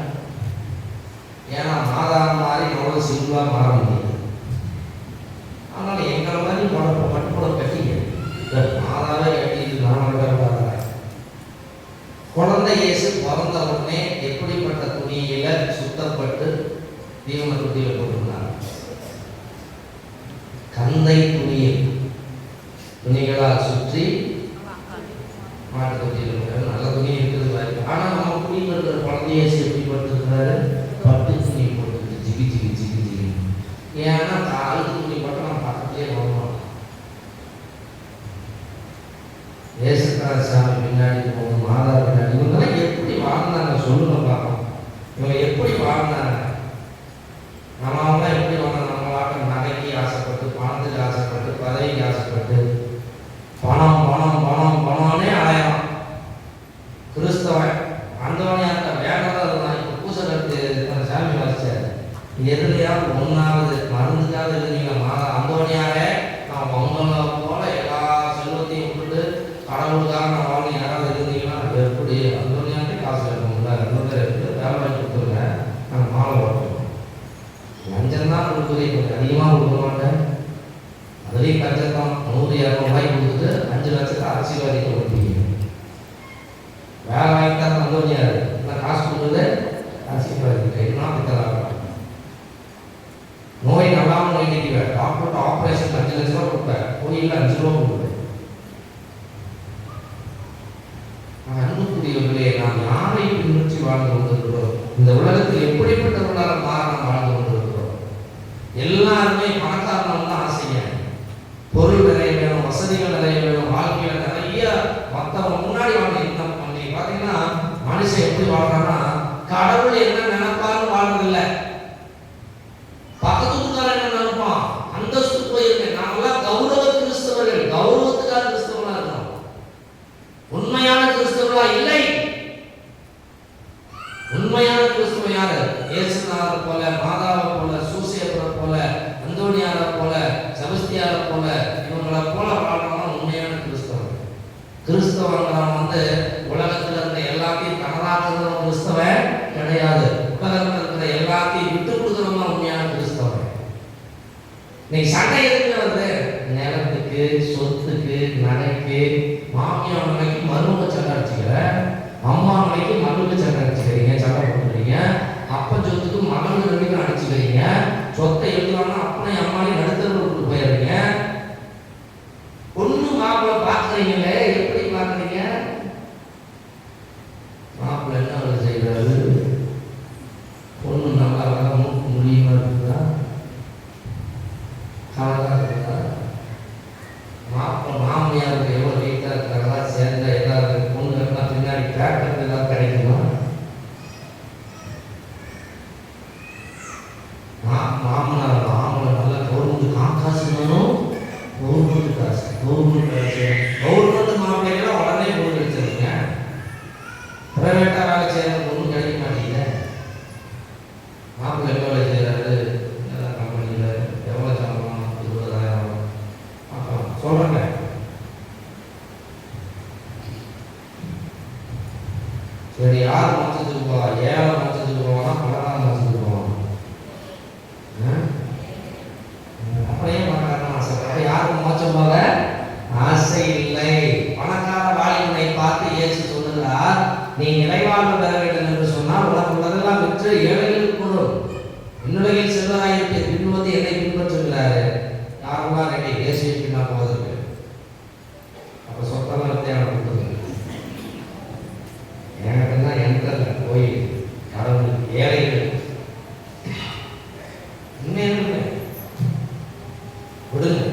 ஏன்னா மாதா மாதிரி நம்மளும் சிம்பிளாக மாற முடியாது. அதனால எங்களை மாதிரி பட்டுப்புடம் கட்டிங்க. உடனே எப்படிப்பட்ட துணியில சுத்தப்பட்டு தீவன தொட்டியில போட்டிருந்தாங்க? கந்தை துணிகளால் சுற்றி மாட்டு தொட்டியில் இருக்கிற நல்ல துணி இருக்குது பாருங்க. ஆனா நம்ம குடியில் இருக்கிற குழந்தைய எப்படி பட்டுருக்கிறாரு? பட்டு துணி போட்டு ஜிகி ஜிகி ஜிகி ஜிகி. ஏன்னா அழுத்து துணி போட்டு நம்ம பக்கத்துலேயே போகணும். ஏசுக்கார சாமி பின்னாடி போகணும், மாதா பின்னாடி. இவங்கெல்லாம் எப்படி வாழ்ந்தாங்க சொல்லுங்க பார்ப்போம். இவங்க எப்படி வாழ்ந்தாங்க? நம்மளாம் எப்படி வாழ்ந்தாங்க? நம்மளாட்டம் நகைக்கு ஆசைப்பட்டு, பணத்துக்கு ஆசைப்பட்டு, பதவிக்கு ஆசைப்பட்டு, பணம் பணம் பணம் பணம்னே ஆயிரம். கிறிஸ்தவன் அந்தவனையாக்க வேண்டாம் இருந்தான். இப்போ பூசகத்து சாமி வாசிச்சார். எதுலையாவது ஒன்றாவது மருந்துக்காக இருந்தீங்கன்னா அந்தவனையாக நான் உங்களை போல எல்லா செல்வத்தையும் விட்டுட்டு கடவுளுக்காக நான் வாழ்ந்து யாராவது இருந்தீங்கன்னா எப்படி அந்தவனையாகவே காசு எடுக்கணும்ல? இன்னொரு வேலை வாங்கி கொடுத்துருங்க, நாங்கள் மாலை ஓட்டுவோம். லஞ்சம் தான் கொடுக்குறது, கொஞ்சம் அதிகமாக கொடுக்க மாட்டேன். அதுலேயும் கஞ்சத்தான் 100-200 கொடுத்துட்டு 5 லட்சத்தை அரசியல்வாதிக்கு கொடுப்பீங்க. வேலை வாங்கிட்டா வந்தோனியாரு நான் காசு கொடுக்குறது அரசியல்வாதிக்கு என்ன பித்தலாம். நோய் நல்லாமல் நோய் நீக்குவேன். டாக்டர்கிட்ட ஆப்ரேஷன் 5 லட்ச ரூபா கொடுப்பேன், கோயிலில் 5 ரூபா கொடுப்பேன். அன்புக்குரியவர்களே, நாம் யாரை பின்பற்றி வாழ்ந்து கொண்டிருக்கிறோம்? இந்த உலகத்தில் எப்படிப்பட்டவர்களாக மாற நாம் வாழ்ந்து கொண்டிருக்கிறோம்? எல்லாருமே பணக்காரன் தான் ஆசைங்க. பொருள் நிறைய வேணும், வசதிகள் நிறைய வேணும், வாழ்க்கையில் நிறைய மற்றவங்க முன்னாடி வாழ்ந்து பார்த்தீங்கன்னா மனுஷன் எப்படி வாழ்றான்னா கடவுள் என்ன நினைப்பான்னு வாழ்றதில்லை. பக்கத்துக்கார என்ன நினைப்பான் அந்தஸ்து போயிருக்கேன். நாமெல்லாம் கௌரவ கிறிஸ்தவர்கள், கௌரவத்துக்கார கிறிஸ்தவர்களா இருக்கணும். உண்மையான கிறிஸ்தவர்களா இல்லை. உண்மையான கிறிஸ்தவ யாரு? இயேசுநாதர் போல, மாதாவை போல, சூசேப்பரை போல, அந்தோனியாரை போல, செபஸ்தியாரை போல, இவங்களை போல வாழ்றவங்க உண்மையான கிறிஸ்தவன். கிறிஸ்தவன் உலகத்தில் இருக்கிற எல்லாத்தையும் தனதாக்குற கிறிஸ்தவன் கிடையாது. உலகத்தில் இருக்கிற எல்லாத்தையும் விட்டு கொடுக்குறவங்க உண்மையான கிறிஸ்தவன். இன்னைக்கு சண்டை எதுக்கு வருது? நிலத்துக்கு, சொத்துக்கு, நகைக்கு. மாமியார் நகைக்கு மருமக சண்டை அடிச்சுக்கிற, அம்மா நகைக்கு மகளுக்கு சண்டை அடிச்சுக்கிறீங்க, சண்டை போட்டுக்கிறீங்க. அப்பன் சொத்துக்கு மகளுக்கு 2 பேரும் அடிச்சுக்கிறீங்க. சொத்தை எழுதுவாங்கன்னா அப்பனை அம்மாவையும் நடுத்தருக்கு போயிடுறீங்க. பொண்ணு மாப்பிள்ளை பார்க்குறீங்களே, எப்படி பார்க்குறீங்க? மாப்பிள்ளை என்ன வேலை செய்கிறாரு? பொண்ணு நல்லா இருக்கா? மூக்கு முடியுமா இருக்குதா? கலராக இருக்குதா? மாமியாருக்கு எவ்வளோ வெயிட்டாக இருக்கிறதா? சேர்ந்த ஏதாவது பொண்ணு இருந்தால் பின்னாடி டிராக்டர் ஏதாவது கிடைக்குமா? மாமனார் மாமலை நல்லா கவர்மெண்ட் காசு வேணும். கவர்மெண்ட் காசு, கவர்மெண்ட் காசு, கவர்மெண்ட் மாப்பிள்ளைலாம் உடனே பொண்ணு கிடைச்சிருங்க. பிரைவேட்டாக வேலை செய்யற பொண்ணு கிடைக்க மாட்டேங்குது. மாப்பிள்ளை எவ்வளோ வேலை செய்கிறாரு? கம்பெனியில் எவ்வளோ சம்பளம்? 20,000 சொல்கிறேங்க. சரி, யார் மாற்றத்துக்கு போவா? 7 மாற்றத்துக்கு போவானா? 12 மாற்றத்துக்கு போவான்? அப்படியே பணக்காரன் ஆசை. யாருக்கும் மோட்சம் போக ஆசை இல்லை. பணக்கார வாலிபனை பார்த்து இயேசு சொல்லுகிறார், நீ நிலைவாழ்வு பெற வேண்டும் என்று சொன்னால் உனக்கு உள்ளதெல்லாம் விற்று ஏழைகளுக்கு கொடு, இன்னுலகில் செல்வதாயிருக்கு, பின்பற்றி என்னை பின்பற்றுகிறாரு. யாரெல்லாம் ரெடி இயேசுவை பின்னா போவதற்கு? அப்போ சொத்தெல்லாம் வித்தியான கொடுத்துருங்க. என்கிட்ட எந்த கோயில் கடவுளுக்கு ஏழைகள் விடுங்க.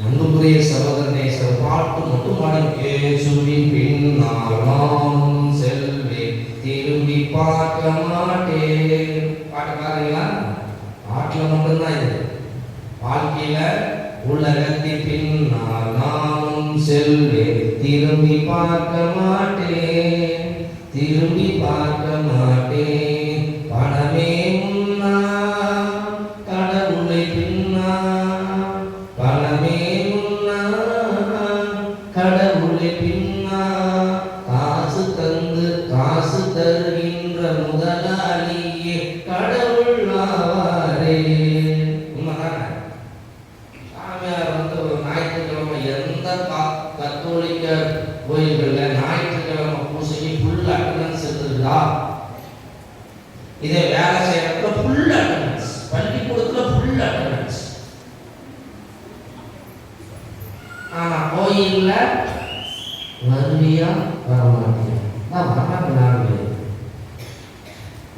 நண்புரிய சகோதரனை பாட்டு மட்டும் பாடி இயேசுவின் பின்னால் நான் செல்வேன், திரும்பி பார்க்க மாட்டேன். பாட்டு பாருங்களா? பாட்டில் மட்டும்தான் இது. வாழ்க்கையில உலகத்தின் பின்னால் நானும் செல்வேன், திரும்பி பார்க்க மாட்டேன், திரும்பி பார்க்க மாட்டேன். பணமே முன்னா, கடவுளை பின்னா. பணமே முன்னா, கடவுளை பின்னா. காசு தந்து காசு தருகின்ற முதலாளியே கடவுள் ஆவாரே. உண்மைதானே? சாமியார் ஒரு ஞாயிற்றுக்கிழமை எந்த கத்தோலிக்க கோயில்களில் ஞாயிற்றுக்கிழமை பூசைக்கு ஃபுல் அட்டண்டன்ஸ் இருக்குதா? இதே வேலை செய்யறதுல ஃபுல் அட்டண்டன்ஸ், பள்ளிக்கூடத்துல ஃபுல் அட்டண்டன்ஸ். ஆனா கோயில்ல வருவியா வர மாட்டீங்க. நான் வரமாட்டேன்.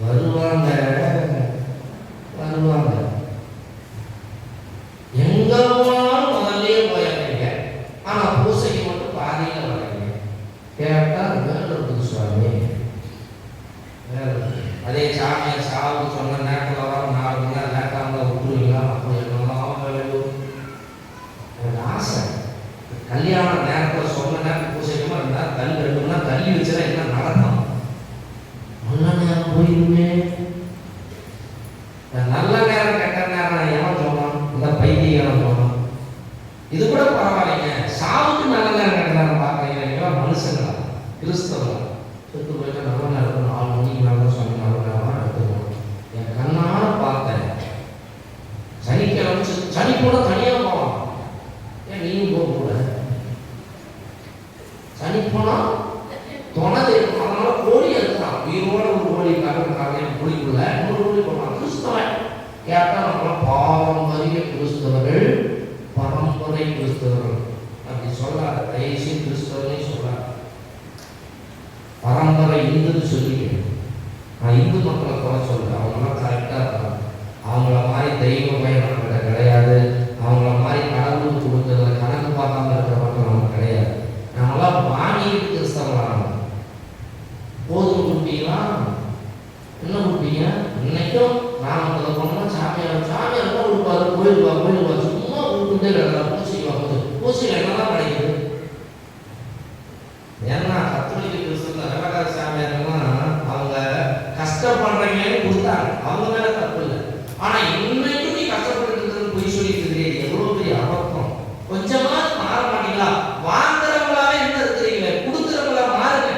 வருவாங்க வருவாங்க, எங்க போனாலும் முதல்லயே போயிடுறீங்க. ஆனா பூசைக்கு மட்டும் பாதியில வர்றீங்க. கேட்டா வேலை இருக்குது சுவாமி, அதே சாமியார் சாவுக்கு சொன்ன நேரத்தில் வர 4 மணி நேரம் லேட்டாக இருந்தால் விட்டுருவீங்களா? அப்படி என்னெல்லாம் எனக்கு ஆசை. கல்யாண நேரத்தில் சொன்ன நேரத்தில் பூசைக்குமா இருந்தால் தள்ளி 2 மணி நேரம் தள்ளி வச்சுனா என்ன நடக்கும்? நல்ல நேரம் போயிருமே. நல்ல நேரம் கெட்ட நேரம் எவன் சொன்னான்? இந்த பைத்தியம் சொன்னான். இது கூட பரவாயில்லைங்க, சாவுக்கு நல்ல நேரம் கெட்ட நேரம் பார்க்குறீங்க. மனுஷங்களா கிறிஸ்தவங்களா? செத்து போயிட்டு நல்ல நேரம் 4 மணிக்கு மேலே சொன்ன நல்ல நேரம் எடுத்துக்கணும். என் கண்ணால பார்த்தேன். சனிக்கிழமை சனி கூட தனியாக போவான். ஏன் நீயும் போகக்கூட? சனி போனால் துணை இருக்கும். அதனால கோழி எடுத்தான். உயிரோட ஒரு கோழி காலையில் கோழிக்குள்ள இன்னொரு கோழி போனான். கிறிஸ்தவன் கேட்டால் நம்மளாம் பாரம்பரிய கிறிஸ்தவர்கள், பரம்பரை கிறிஸ்தவர்கள் அப்படி சொல்லாத. தயவுசி கிறிஸ்தவனே சொல்லாத, பரம்பரை இந்துன்னு சொல்லிக்கிறேன். நான் இந்து மக்களை குறை சொல்றேன். அவங்களாம் கரெக்டாக இருக்காங்க. அவங்கள மாதிரி தெய்வ பயம் நம்மகிட்ட கிடையாது. அவங்கள மாதிரி கடவுளுக்கு கொடுக்கறத கணக்கு பார்க்காம இருக்கிற மட்டும் நமக்கு கிடையாது. நம்மளாம் வாங்கிட்டு கிறிஸ்தவங்களான போதும் குட்டிலாம் என்ன குட்டிங்க? இன்னைக்கும் கிராமத்தில் போனோம்னா சாமியார் சாமியார் தான் கொடுப்பாரு. கோயிலுக்கு சும்மா கொடுத்துட்டே கிடக்கலாம். பூசிக்கு வாங்குது. பூசியில் என்னதான் கிடைக்குது? ஏன்னா கத்தோலிக்க கிறிஸ்துவ வெள்ளக்கார சாமியார்கள்லாம் அவங்க கஷ்டப்படுறீங்கன்னு கொடுத்தாங்க. அவங்க மேல தப்பு இல்லை. ஆனா இன்னைக்கும் நீ கஷ்டப்பட்டு இருக்கிறது பொய் சொல்லிட்டு இருக்கிறீங்க. எவ்வளவு பெரிய அபத்தம். கொஞ்சமா மாற மாட்டீங்களா? வாங்குறவங்களாவே என்ன இருக்கிறீங்களே, கொடுக்குறவங்களா மாறுங்க.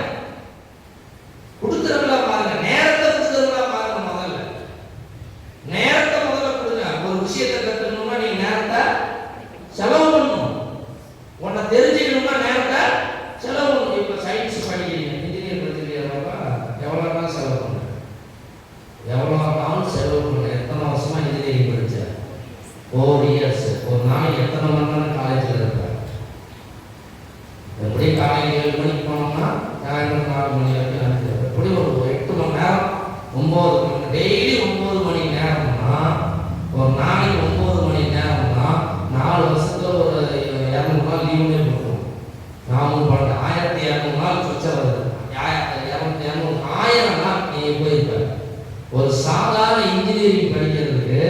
கொடுக்குறவங்களா மாறுங்க. நேரத்தை கொடுக்குறவங்களா மாறுங்க. முதல்ல நேரத்தை முதல்ல கொடுங்க. ஒரு விஷயத்தை கத்துக்கணும்னா நீங்க நேரத்தை செலவு பண்ணணும். உன்னை தெரிஞ்சுக்கணும்னா நேரத்தை செலவு பண்ணணும். இப்போ சயின்ஸ் படிக்கிறீங்க, இன்ஜினியர் படிக்கிறீங்களா? எவ்வளோ நாள் செலவு பண்ண? எவ்வளோ நாள் செலவு பண்ண? எத்தனை வருஷமா இன்ஜினியரிங் படித்தேன்? 4 இயர்ஸ். ஒரு நாளைக்கு எத்தனை மணி நேரம் காலேஜில் இருப்பேன்? எப்படி காலையில் 7 மணிக்கு போனோம்னா சாயந்தரம் 4 மணி வரைக்கும் அனுப்பிடுவேன். எப்படி ஒரு 8 மணி நேரம், 9 மணி, டெய்லி 9 மணி நேரம்னா ஒரு நாளைக்கு 9 மணி நேரம்னா 4 வருஷத்துல ஒரு 200 நாள் லீவுனே போடுவோம். 1200 நாள் சுச்ச வருது. 1000 நாள் நீ போயிருப்ப. ஒரு சாதாரண இன்ஜினியரிங் படிக்கிறதுக்கு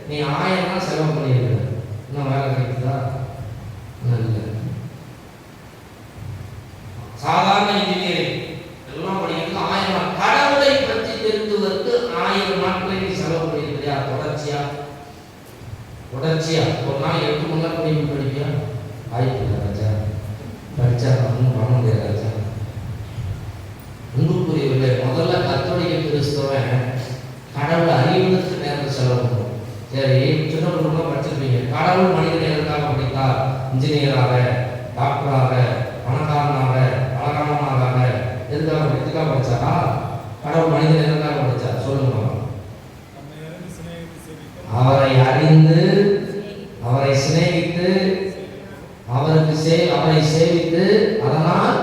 நீ 1000 நாள் செலவு பண்ணியிருக்க. இன்னும் வேலை கிடைக்குதா? இல்லை. சாதாரண இன்ஜினியரிங் எல்லாம் படிக்கிறதுக்கு 1000 நாள். கடவுளை பற்றி தெரிந்துவதற்கு 1000 நாட்களை நீ செலவு பண்ணியிருக்கியா? தொடர்ச்சியா ஒரு நாள் 8 மணி நேரம் படிப்பியா? வாய்ப்பு இல்லை ராஜா. படிச்சா ஒன்றும் பண்ண முடியாது ராஜா. அன்புக்குரியவர்களே, முதல்ல கத்தோலிக்க கிறிஸ்தவன் கடவுளை அறிவதற்கு நேரத்தை செலவு பண்ணும். சரி, சின்ன குடும்பம் படிச்சிருப்பீங்க. கடவுள் மனிதனை எதற்காக படித்தார்? இன்ஜினியராக, டாக்டராக, பணக்காரனாக, அழகானவனாக எதுக்காக படிச்சாரா? கடவுள் மனிதனை எதற்காக படித்தார்? சொல்லுங்க. அவரை அறிந்து, அவரை சிநேகித்து, அவரை சேவித்து, அதனால்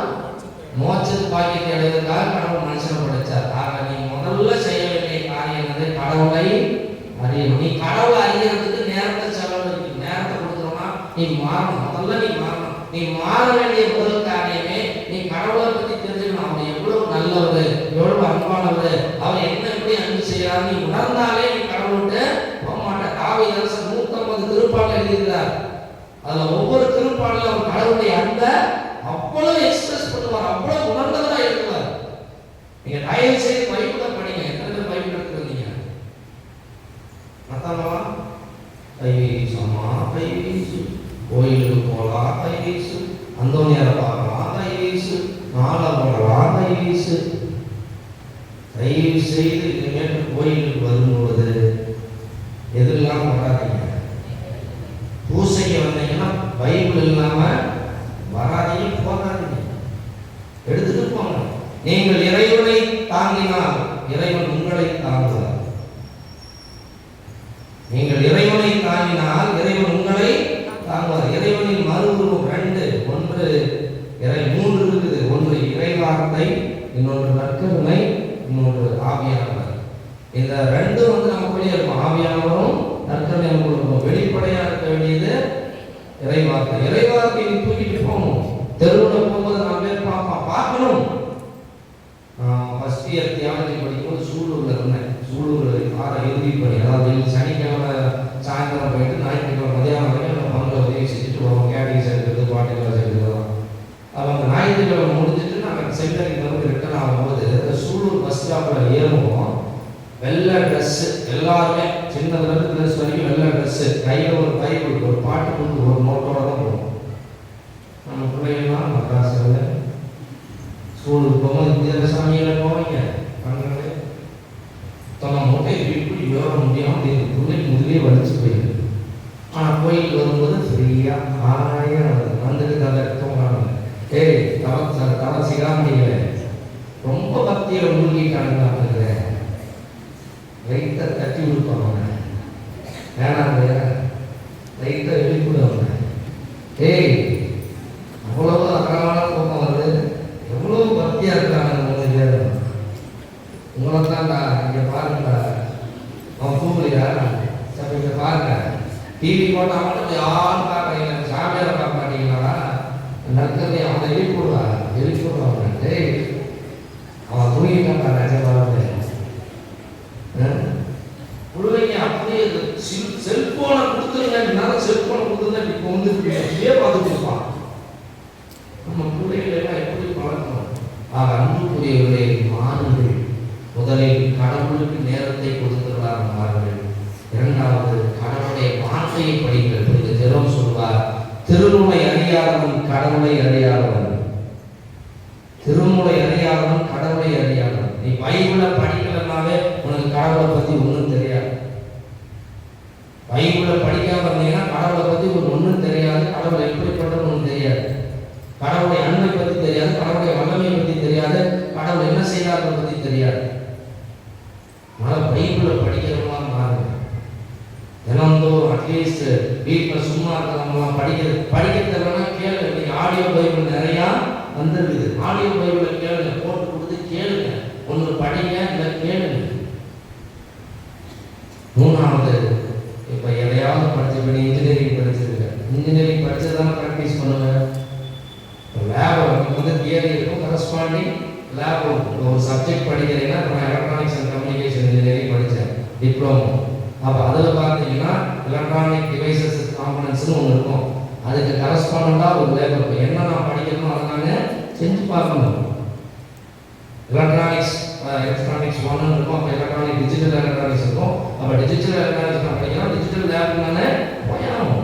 மோட்சத்து பாக்கியத்தை அடைவதற்காக கடவுள் மனுஷனை படைச்சார். ஆக நீ முதல்ல செய்ய வேண்டிய காரியம் வந்து கடவுளை அறியணும். நீ கடவுளை அறியறதுக்கு நேரத்தை செலவழிக்கு. நேரத்தை கொடுத்துருமா நீ மாறணும். முதல்ல நீ மாறணும். நீ மாற வேண்டிய முதல் காரியமே நீ கடவுளை பற்றி தெரிஞ்சுக்கணும். அவர் எவ்வளவு நல்லவர், எவ்வளவு அன்பானவர், அவர் என்ன எப்படி அன்பு செய்யறாரு நீ உணர்ந்தாலே நீ கடவுள்கிட்ட போக மாட்ட. தாவீது அரசர் 150 திருப்பாடல் எழுதியிருக்கிறார். அதுல ஒவ்வொரு திருப்பாடலும் அவர் கடவுளுடைய அன்பை அவ்வளவு எக்ஸ்பிரஸ் பண்ணுவார். அவ்வளவு உணர்ந்தவரா எழுதுவார். நீங்க தயவு செய்து பைபிளை படிங்க. எத்தனை பேர் பைபிள் எடுத்துருந்தீங்க? மத்தமா கைவீசமா கைவீசு, கோயிலுக்கு போகலாம் கைவீசு, அந்தோனியாரை பார்க்கலாம் கைவீசு, மாலை போடலாம் கைவீசு. தயவு செய்து இனிமேட்டு கோயிலுக்கு வரும்போது எதெல்லாம் வராதீங்க. பூசைக்கு வந்தீங்கன்னா பைபிள் இல்லாம வராதீங்க, போகாதீங்க. எடுத்துட்டு போங்க. நீங்கள் இறைவனை தாங்கினால் இறைவன் உங்களை தாங்குவார். நீங்கள் இறைவனை தாங்கினால் இறைவன் உங்களை தாங்குவார். இறைவனின் மறு உருவம் 2, 1 3 இருக்குது. ஒன்று இறைவார்த்தை, இன்னொன்று நற்கருணை, இன்னொன்று ஆவியானவர். இந்த 2 நமக்குள்ளே இருக்கும். ஆவியானவரும் நற்கருணை நமக்குள்ள இருக்கும். வெளிப்படையா இருக்க வேண்டியது இறைவார்த்தை. இறைவார்த்தையை தூக்கிட்டு போகணும். தெருவில் போகும்போது நான் பேர் பார்க்கணும். ஃபர்ஸ்ட் இயர் தியாலஜி படிக்கும்போது சூலூர்ல இருந்தேன். சூலூர் இறுதி பணி, அதாவது சனிக்கிழமை சாயந்தரம் போயிட்டு ஞாயிற்றுக்கிழமை மதியானம் வரைக்கும் நம்ம பங்கில் உதவி செஞ்சுட்டு வருவோம். கேட்டரிங் சேர்க்கிறது, பாட்டு கிளாஸ் எடுக்கிறோம். அவங்க ஞாயிற்றுக்கிழமை முடிஞ்சிட்டு நாங்கள் செமினரிக்கு வந்து ரிட்டர்ன் ஆகும்போது சூலூர் பஸ் ஸ்டாப்பில் ஏறுவோம். வெள்ளை ட்ரெஸ்ஸு, எல்லாருமே சின்னதுலேருந்து ட்ரெஸ் வரைக்கும் வெள்ளை ட்ரெஸ்ஸு, கையில் ஒரு பைபிள், ஒரு பாட்டு கொடுத்து ஒரு நோட்டோட தான் போவோம். நம்ம பிள்ளைங்கள்லாம் மദ്രാസിல் ஸ்கூலுக்கு போகும்போது இந்த சாமியில் போவீங்க பண்ணுறது தன்னை மூட்டை இப்படி ஏற முடியும் அப்படின்னு பிள்ளைக்கு முதலே வலிச்சு போயிடுது. ஆனால் கோயிலுக்கு வரும்போது ஃப்ரீயாக வந்துட்டு தலை தோணாங்க. தலை சிகாமணியில ரொம்ப பக்தியில் மூழ்கிட்டாங்க. லைட்டை தட்டி விடுப்பாங்க, வேணாங்க லைட்டை எழுப்பிடுவாங்க. அவ்வளவு அகலமான தூக்கம் வருது. எவ்வளவு பக்தியாக இருக்காங்க உங்களை தான்டா. இங்கே பாருங்கடா, அவன் தூங்கலையா? சரி இங்கே பாருங்க, டிவி போட்டால் மட்டும் யாரும் பார்க்குறீங்க, சாமியாரை பார்க்க மாட்டீங்களா? நற்கதை அவனை எழுப்பிவிடுவா. அவன் தூங்கிட்டான்டா நிஜமாவே. பிள்ளைங்க அப்படியே செல்போனை கொடுத்துருங்க, செல்போனை கொடுத்துருந்தா இப்போ வந்து இப்படியே பார்த்துட்டு இருப்பான். நம்ம பிள்ளைகளெல்லாம் எப்படி பழக்கணும்? அன்புக்குரியவர்களை மாறுங்கள். முதலில் கடவுளுக்கு நேரத்தை கொடுத்துள்ளார்கள். இரண்டாவது கடவுளுடைய வார்த்தையை படிங்கள். புரிந்து ஜெரோம் சொல்வார், திருமுறை அறியாதவன் கடவுளை அறியாதவன். திருமுறை அறியாதவன் கடவுளை அறியாதவன். நீ பைபிளை படிக்கலனாவே உனக்கு கடவுளை பத்தி ஒன்றும் தெரியாது. பைபிளை படிக்காம இருந்தீங்கன்னா கடவுளை பத்தி ஒன்றும் தெரியாது. கடவுளை எப்படிப்பட்டது ஒன்றும் தெரியாது. கடவுளை அன்பை பற்றி தெரியாது. கடவுளுடைய வல்லமையை பற்றி தெரியாது. கடவுள் என்ன செய்யறாரு பற்றி தெரியாது. அதனால பைபிளை படிக்கிறவங்களா மாறுங்க. தினந்தோறும் அட்லீஸ்ட் வீட்டில் சும்மா இருக்கிறவங்களாம் படிக்கிறதுனா கேளு. இன்னைக்கு ஆடியோ பைபிள் நிறையா வந்துருக்குது. ஆடியோ பைபிளை கேளுங்க, போட்டு கொடுத்து கேளுங்க. ஒன்று படிங்க, இல்லை கேளுங்க. மூணாவது, இப்போ எதையாவது படிச்சு இன்ஜினியரிங் படிச்சிருக்க, இன்ஜினியரிங் படிச்சதான ப்ராக்டிஸ் பண்ணுவேன். லேப் வந்து தியரி இருக்கும், கரஸ்பாண்டிங் லேப் இருக்கும். ஒரு சப்ஜெக்ட் படிக்கிறீங்கன்னா நான் எலக்ட்ரானிக்ஸ் அண்ட் கம்யூனிகேஷன் இன்ஜினியரிங் படித்தேன், டிப்ளமோ. அப்போ அதில் பார்த்தீங்கன்னா எலக்ட்ரானிக் டிவைசஸ் காம்பனன்ட்ஸ்னு ஒன்று இருக்கும். அதுக்கு கரஸ்பாண்டாக ஒரு லேப் இருக்கும். என்ன நான் படிக்கணும் அதை நான் செஞ்சு பார்க்கணும். எலக்ட்ரானிக்ஸ் 1 இருக்கும். அப்போ எலக்ட்ரானிக் டிஜிட்டல் எலக்ட்ரானிக்ஸ் இருக்கும். அப்போ டிஜிட்டல் எலக்ட்ரானிக்ஸ் நான் படிக்கலாம். டிஜிட்டல் லேப் நான் போயணும்.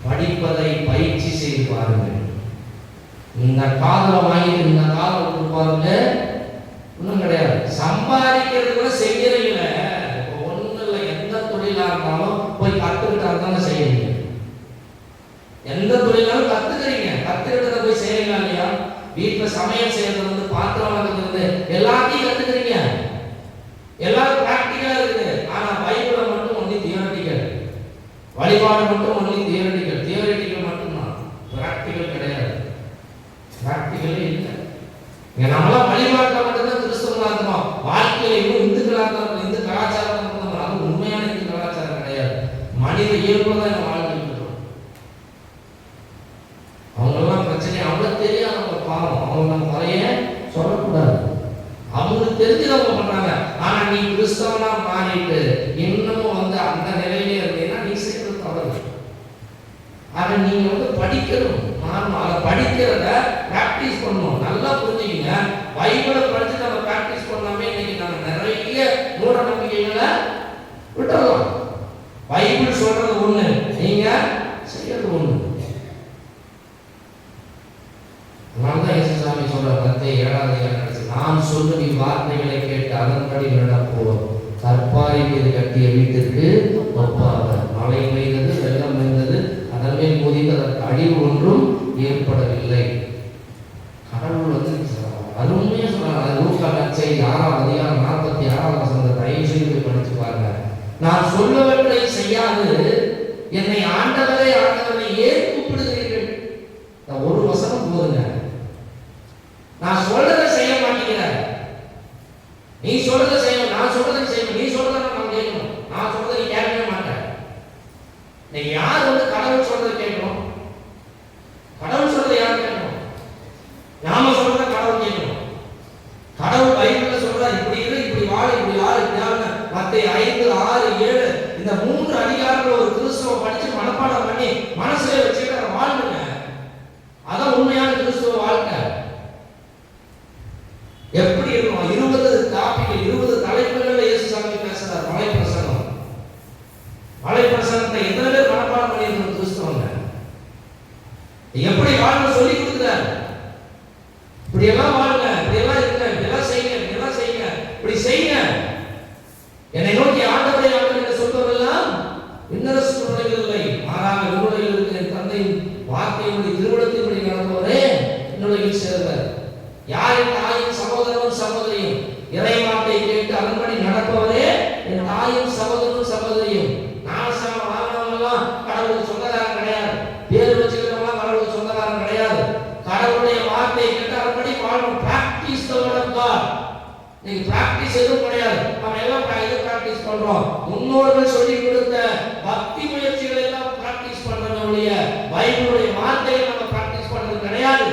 படிப்பதை பயிற்சி செய்து பாருங்கள். இந்த காதலை வாங்கிட்டு இந்த காதலை விட்டு பாருங்க, ஒன்றும் கிடையாது. சம்பாதிக்கிறது கூட செய்யறீங்க. இப்போ ஒன்றும் இல்லை, எந்த தொழிலாக இருந்தாலும் போய் கற்றுக்கிட்டா தானே செய்யறீங்க. எந்த தொழிலாலும் கற்றுக்கிறீங்க, கற்றுக்கிட்டதை போய் செய்யறீங்களா இல்லையா? வீட்டில் சமையல் செய்யறது வந்து பாத்திரம் வளர்க்குறது எல்லாத்தையும் கற்றுக்கிறீங்க. எல்லாரும் ப்ராக்டிக்கலாக இருக்குது. ஆனால் பைபிளை மட்டும் ஒன்லி தியோரிட்டிக்கல், வழிபாடு மட்டும் ஒன்லி தியோரிட்டிக்கல். தியோரிட்டிக்கல் மட்டும்தான், ப்ராக்டிக்கல் கிடையாது. ப்ராக்டிக்கலே இல்லை. நம்மளாம் வழிபாட்டில் மட்டும்தான் கிறிஸ்தவங்களா இருக்கணும். வாழ்க்கையில இன்னும் இந்துக்களாக இருக்கணும், இந்து கலாச்சாரம் இருக்கணும். அது உண்மையான இந்து கலாச்சாரம் கிடையாது. மனித இயல்பு தான் இந்த வாழ்க்கை இருக்கணும். அவங்கெல்லாம் பிரச்சனை அவங்களுக்கு தெரியாது. அவங்க பாவம், அவங்க நம்ம குறைய சொல்லக்கூடாது. அவங்களுக்கு தெரிஞ்சவங்க பண்றாங்க. ஆனா நீ கிறிஸ்தவனா மாறிட்டு இன்னமும் வந்து அந்த நிலையிலே இருந்தீங்கன்னா நீ செய்யறது தவறு. அதை நீங்க வந்து படிக்கணும், மாறணும். அதை படிக்கிறத பிராக்டிஸ் பண்ணணும். நல்லா புரிஞ்சுக்கீங்க. பைபிளை படிச்சு நம்ம பிராக்டிஸ் பண்ணாமே இன்னைக்கு நம்ம நிறைய மூட நம்பிக்கைகளை விட்டுறலாம். பைபிள் சொல்றது ஒண்ணு, நீங்க செய்யறது ஒண்ணு. அதனால்தான் இயேசுசாமி சொல்ற மத்தேயு 7:7 நான் சொல்லும் இவ்வார்த்தைகளை கேட்டு அதன்படி நடப்போர் கற்பாறை மீது கட்டிய வீட்டிற்கு ஒப்பாவர். மழை பெய்தது, வெள்ளம் பெய்தது, அதன் மேல் மோதித்து அதற்கு அழிவு ஒன்றும் ஏற்படவில்லை. கடவுள் வந்து அருமையா சொல்றாங்க. லூக்கா நற்செய்தி 6ஆம் அதிகாரம் 46ஆம் வசனத்தை தயவு செய்து படிச்சு பாருங்க. நான் சொல்லவற்றை செய்யாது என்னை ஆண்டவரே ஆண்டவரை ஏன் கூப்பிடுகிறீர்கள்? ஒரு வசனம் போதுங்க. நான் சொல்றதை செய்ய மாட்டேங்கிறேன், நீ சொல்றதை செய்யணும், நான் சொல்றதை செய்யணும், நீ சொல்றதை நான் கேட்கணும், நான் சொல்றதை நீ கேட்கவே மாட்டேன். நீ யார் வந்து கடவுள் சொல்றதை கேட்கணும்? கடவுள் சொல்றதை யார் கேட்கணும்? நாம சொல்றதை கடவுள் கேட்கணும். கடவுள் பைபிள்ல சொல்றா இப்படி இரு, இப்படி வாழ, இப்படி ஆறு, இப்படி ஆறு. மத்தேயு 5, 6, 7 இந்த 3 அதிகாரங்களை ஒரு கிறிஸ்துவ படிச்சு மனப்பாடம் பண்ணி மனசுல வச்சுட்டு அதை வாழ்ந்துங்க. அதான் உண்மையான கிறிஸ்துவ வாழ்க்கை. எப்படி இருக்கும்? 20 டாபிக், 20 தலைப்புகள்ல இயேசு சாமி பேசுறார். மலை பிரசங்கம். மலை பிரசங்கத்தை எத்தனை பேர் மனப்பாடம் பண்ணியிருக்கணும் கிறிஸ்தவங்க? எப்படி வாழணும் சொல்லி கொடுக்குறாரு. இப்படி எல்லாம் வாழுங்க, இப்படி எல்லாம் இருங்க, இப்படி எல்லாம் செய்யுங்க, இப்படி எல்லாம் செய்யுங்க, இப்படி செய்யுங்க. என்னை நோக்கி ஆண்டவரே ஆண்டவரே என்று சொல்பவரெல்லாம் விண்ணரசு நுழைவதில்லை, மாறாக விண்ணுலகில் இருக்கிற என் தந்தையின் வார்த்தையினுடைய திருவிழத்தின்படி நடப்பவரே விண்ணுலகில் சேர்வர். யார் என் தாயின் சகோதரனும் சகோதரியும், இறை வார்த்தை கேட்டு அதன்படி நடப்பவரே என் தாயும் சகோதரனும் சகோதரியும். ஞானஸ்நானம் வாங்கினவங்கலாம் கடவுளுக்கு சொந்தக்காரன் கிடையாது, பேர் வச்சுக்கிறவங்களாம் கடவுளுக்கு சொந்தக்காரன் கிடையாது. கடவுளுடைய வார்த்தையை கேட்டு அதன்படி வாழணும். Practice the word of God. நீங்க பிராக்டிஸ் எதுவும் கிடையாது. நம்ம எல்லாம் இது பிராக்டிஸ் பண்றோம். முன்னோர்கள் சொல்லி கொடுத்த பக்தி முயற்சிகளை எல்லாம் பிராக்டிஸ் பண்றவங்களுடைய பைபிளுடைய வார்த்தையை நம்ம பிராக்டிஸ் பண்றது கிடையாது.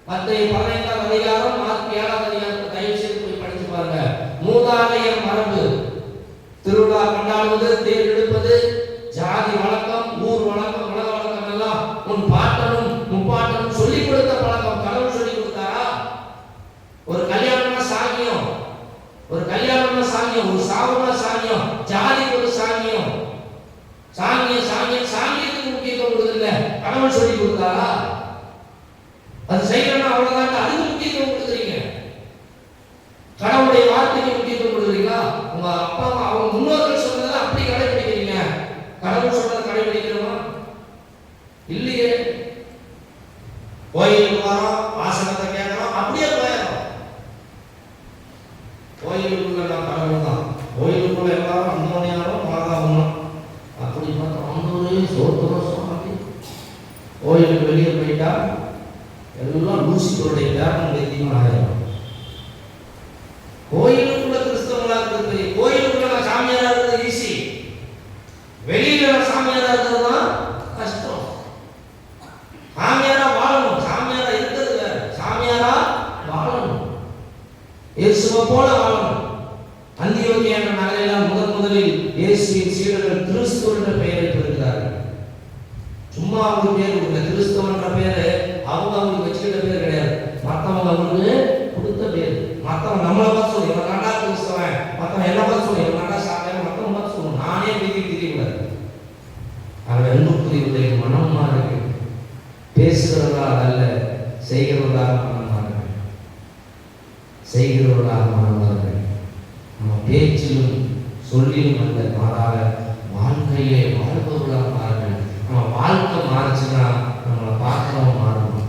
மத்தேயு 15ஆம் அதிகாரம் மார்க் 7ஆம் அதிகாரத்தை தயவு செய்து போய் படிச்சு பாருங்க. மூதாதையர் மரபு, திருவிழா கொண்டாடுவது, தேர் எடுப்பது, ஜாதி வழக்கம், ஊர் வழக்கம், உலக வழக்கம் எல்லாம் உன் பாட்டனும் முப்பாட்டனும் சொல்லி கொடுத்த பழக்கம். கடவுள் சொல்லி கொடுத்தாரா? ஒரு கல்யாணம்னா சாங்கியம், ஒரு கல்யாணம்னா சாங்கியம், ஒரு சாவுனா சாங்கியம், ஜாதிக்கு ஒரு சாங்கியம், சாங்கியத்துக்கு முக்கியத்துவம் கொடுக்கல. கடவுள் சொல்லி கொடுத்தாரா? அது செய்யணும்னா அவ்வளவுதான். அதுக்கு முக்கியத்துவம் கொடுக்குறீங்க. கடவுளுடைய வார்த்தைக்கு முக்கியத்துவம் கொடுக்குறீங்களா? உங்க அப்பா அம்மா அவங்க முன்னோர்கள் சொன்னதை அப்படி கடைபிடிக்கிறீங்க. கடவுள் சொன்னதை கடைபிடிக்கிறோமா? இல்லையே. கோயிலுக்கு வரோம், வாசகத்தை கேட்கிறோம், அப்படியே போயிடும். கோயிலுக்குள்ள நான் கடவுள் தான், கோயிலுக்குள்ள எல்லாரும் அந்தோனியாரும் மாதாவும் அப்படி பார்த்தா அந்தோரே சோத்தரம் சுவாமி. கோயிலுக்கு வெளியே போயிட்டா எல்லாம் லூசிபருடைய பேரம் வைத்தியம் ஆயிரும். கோயிலுக்குள்ள கிறிஸ்தவங்களா இருக்கிறது பெரிய. கோயிலுக்குள்ள நான் சாமியாரா இருக்கிறது ஈஸி, வெளியில நான் சாமியாரா இருக்கிறது தான் கஷ்டம். சாமியாரா வாழணும், சாமியாரா இருக்கிறது வேற, சாமியாரா வாழணும், இயேசுவை போல வாழணும். அந்தியோகியா என்ற நகரில் முதலில் இயேசுவின் சீடர்கள் கிறிஸ்துவ என்ற பெயரை பெறுகிறார்கள். சும்மா அவங்க பேர் கொடுக்கல. கிறிஸ்தவ என்ற பேரு அவங்களுக்கு வச்சுக்கிட்ட பேர் கிடையாது, மற்றவங்க அவங்களுக்கு கொடுத்த பேர். மற்றவங்க நம்மளை பார்த்து சொல்லி இவன் நாடா கிறிஸ்தவன், மற்றவன் என்ன பார்த்து சொல்லி இவன் நாடா சாமியார், மற்றவங்க பார்த்து சொல்லணும். நானே வீதி தெரியக்கூடாது. அவன் அன்புக்குரிய மனம் மாறுது. பேசுகிறவர்களால் அல்ல, செய்கிறவர்களாக மனம் மாறுது. செய்கிறவர்களாக மனம் மாறுது. நம்ம பேச்சிலும் சொல்லிலும் அல்ல, மாறாக வாழ்க்கையிலே வாழ்பவர்களாக மாறுது. நம்ம வாழ்க்கை மாறுச்சுன்னா நம்மளை பார்க்கிறவங்க மாறணும்.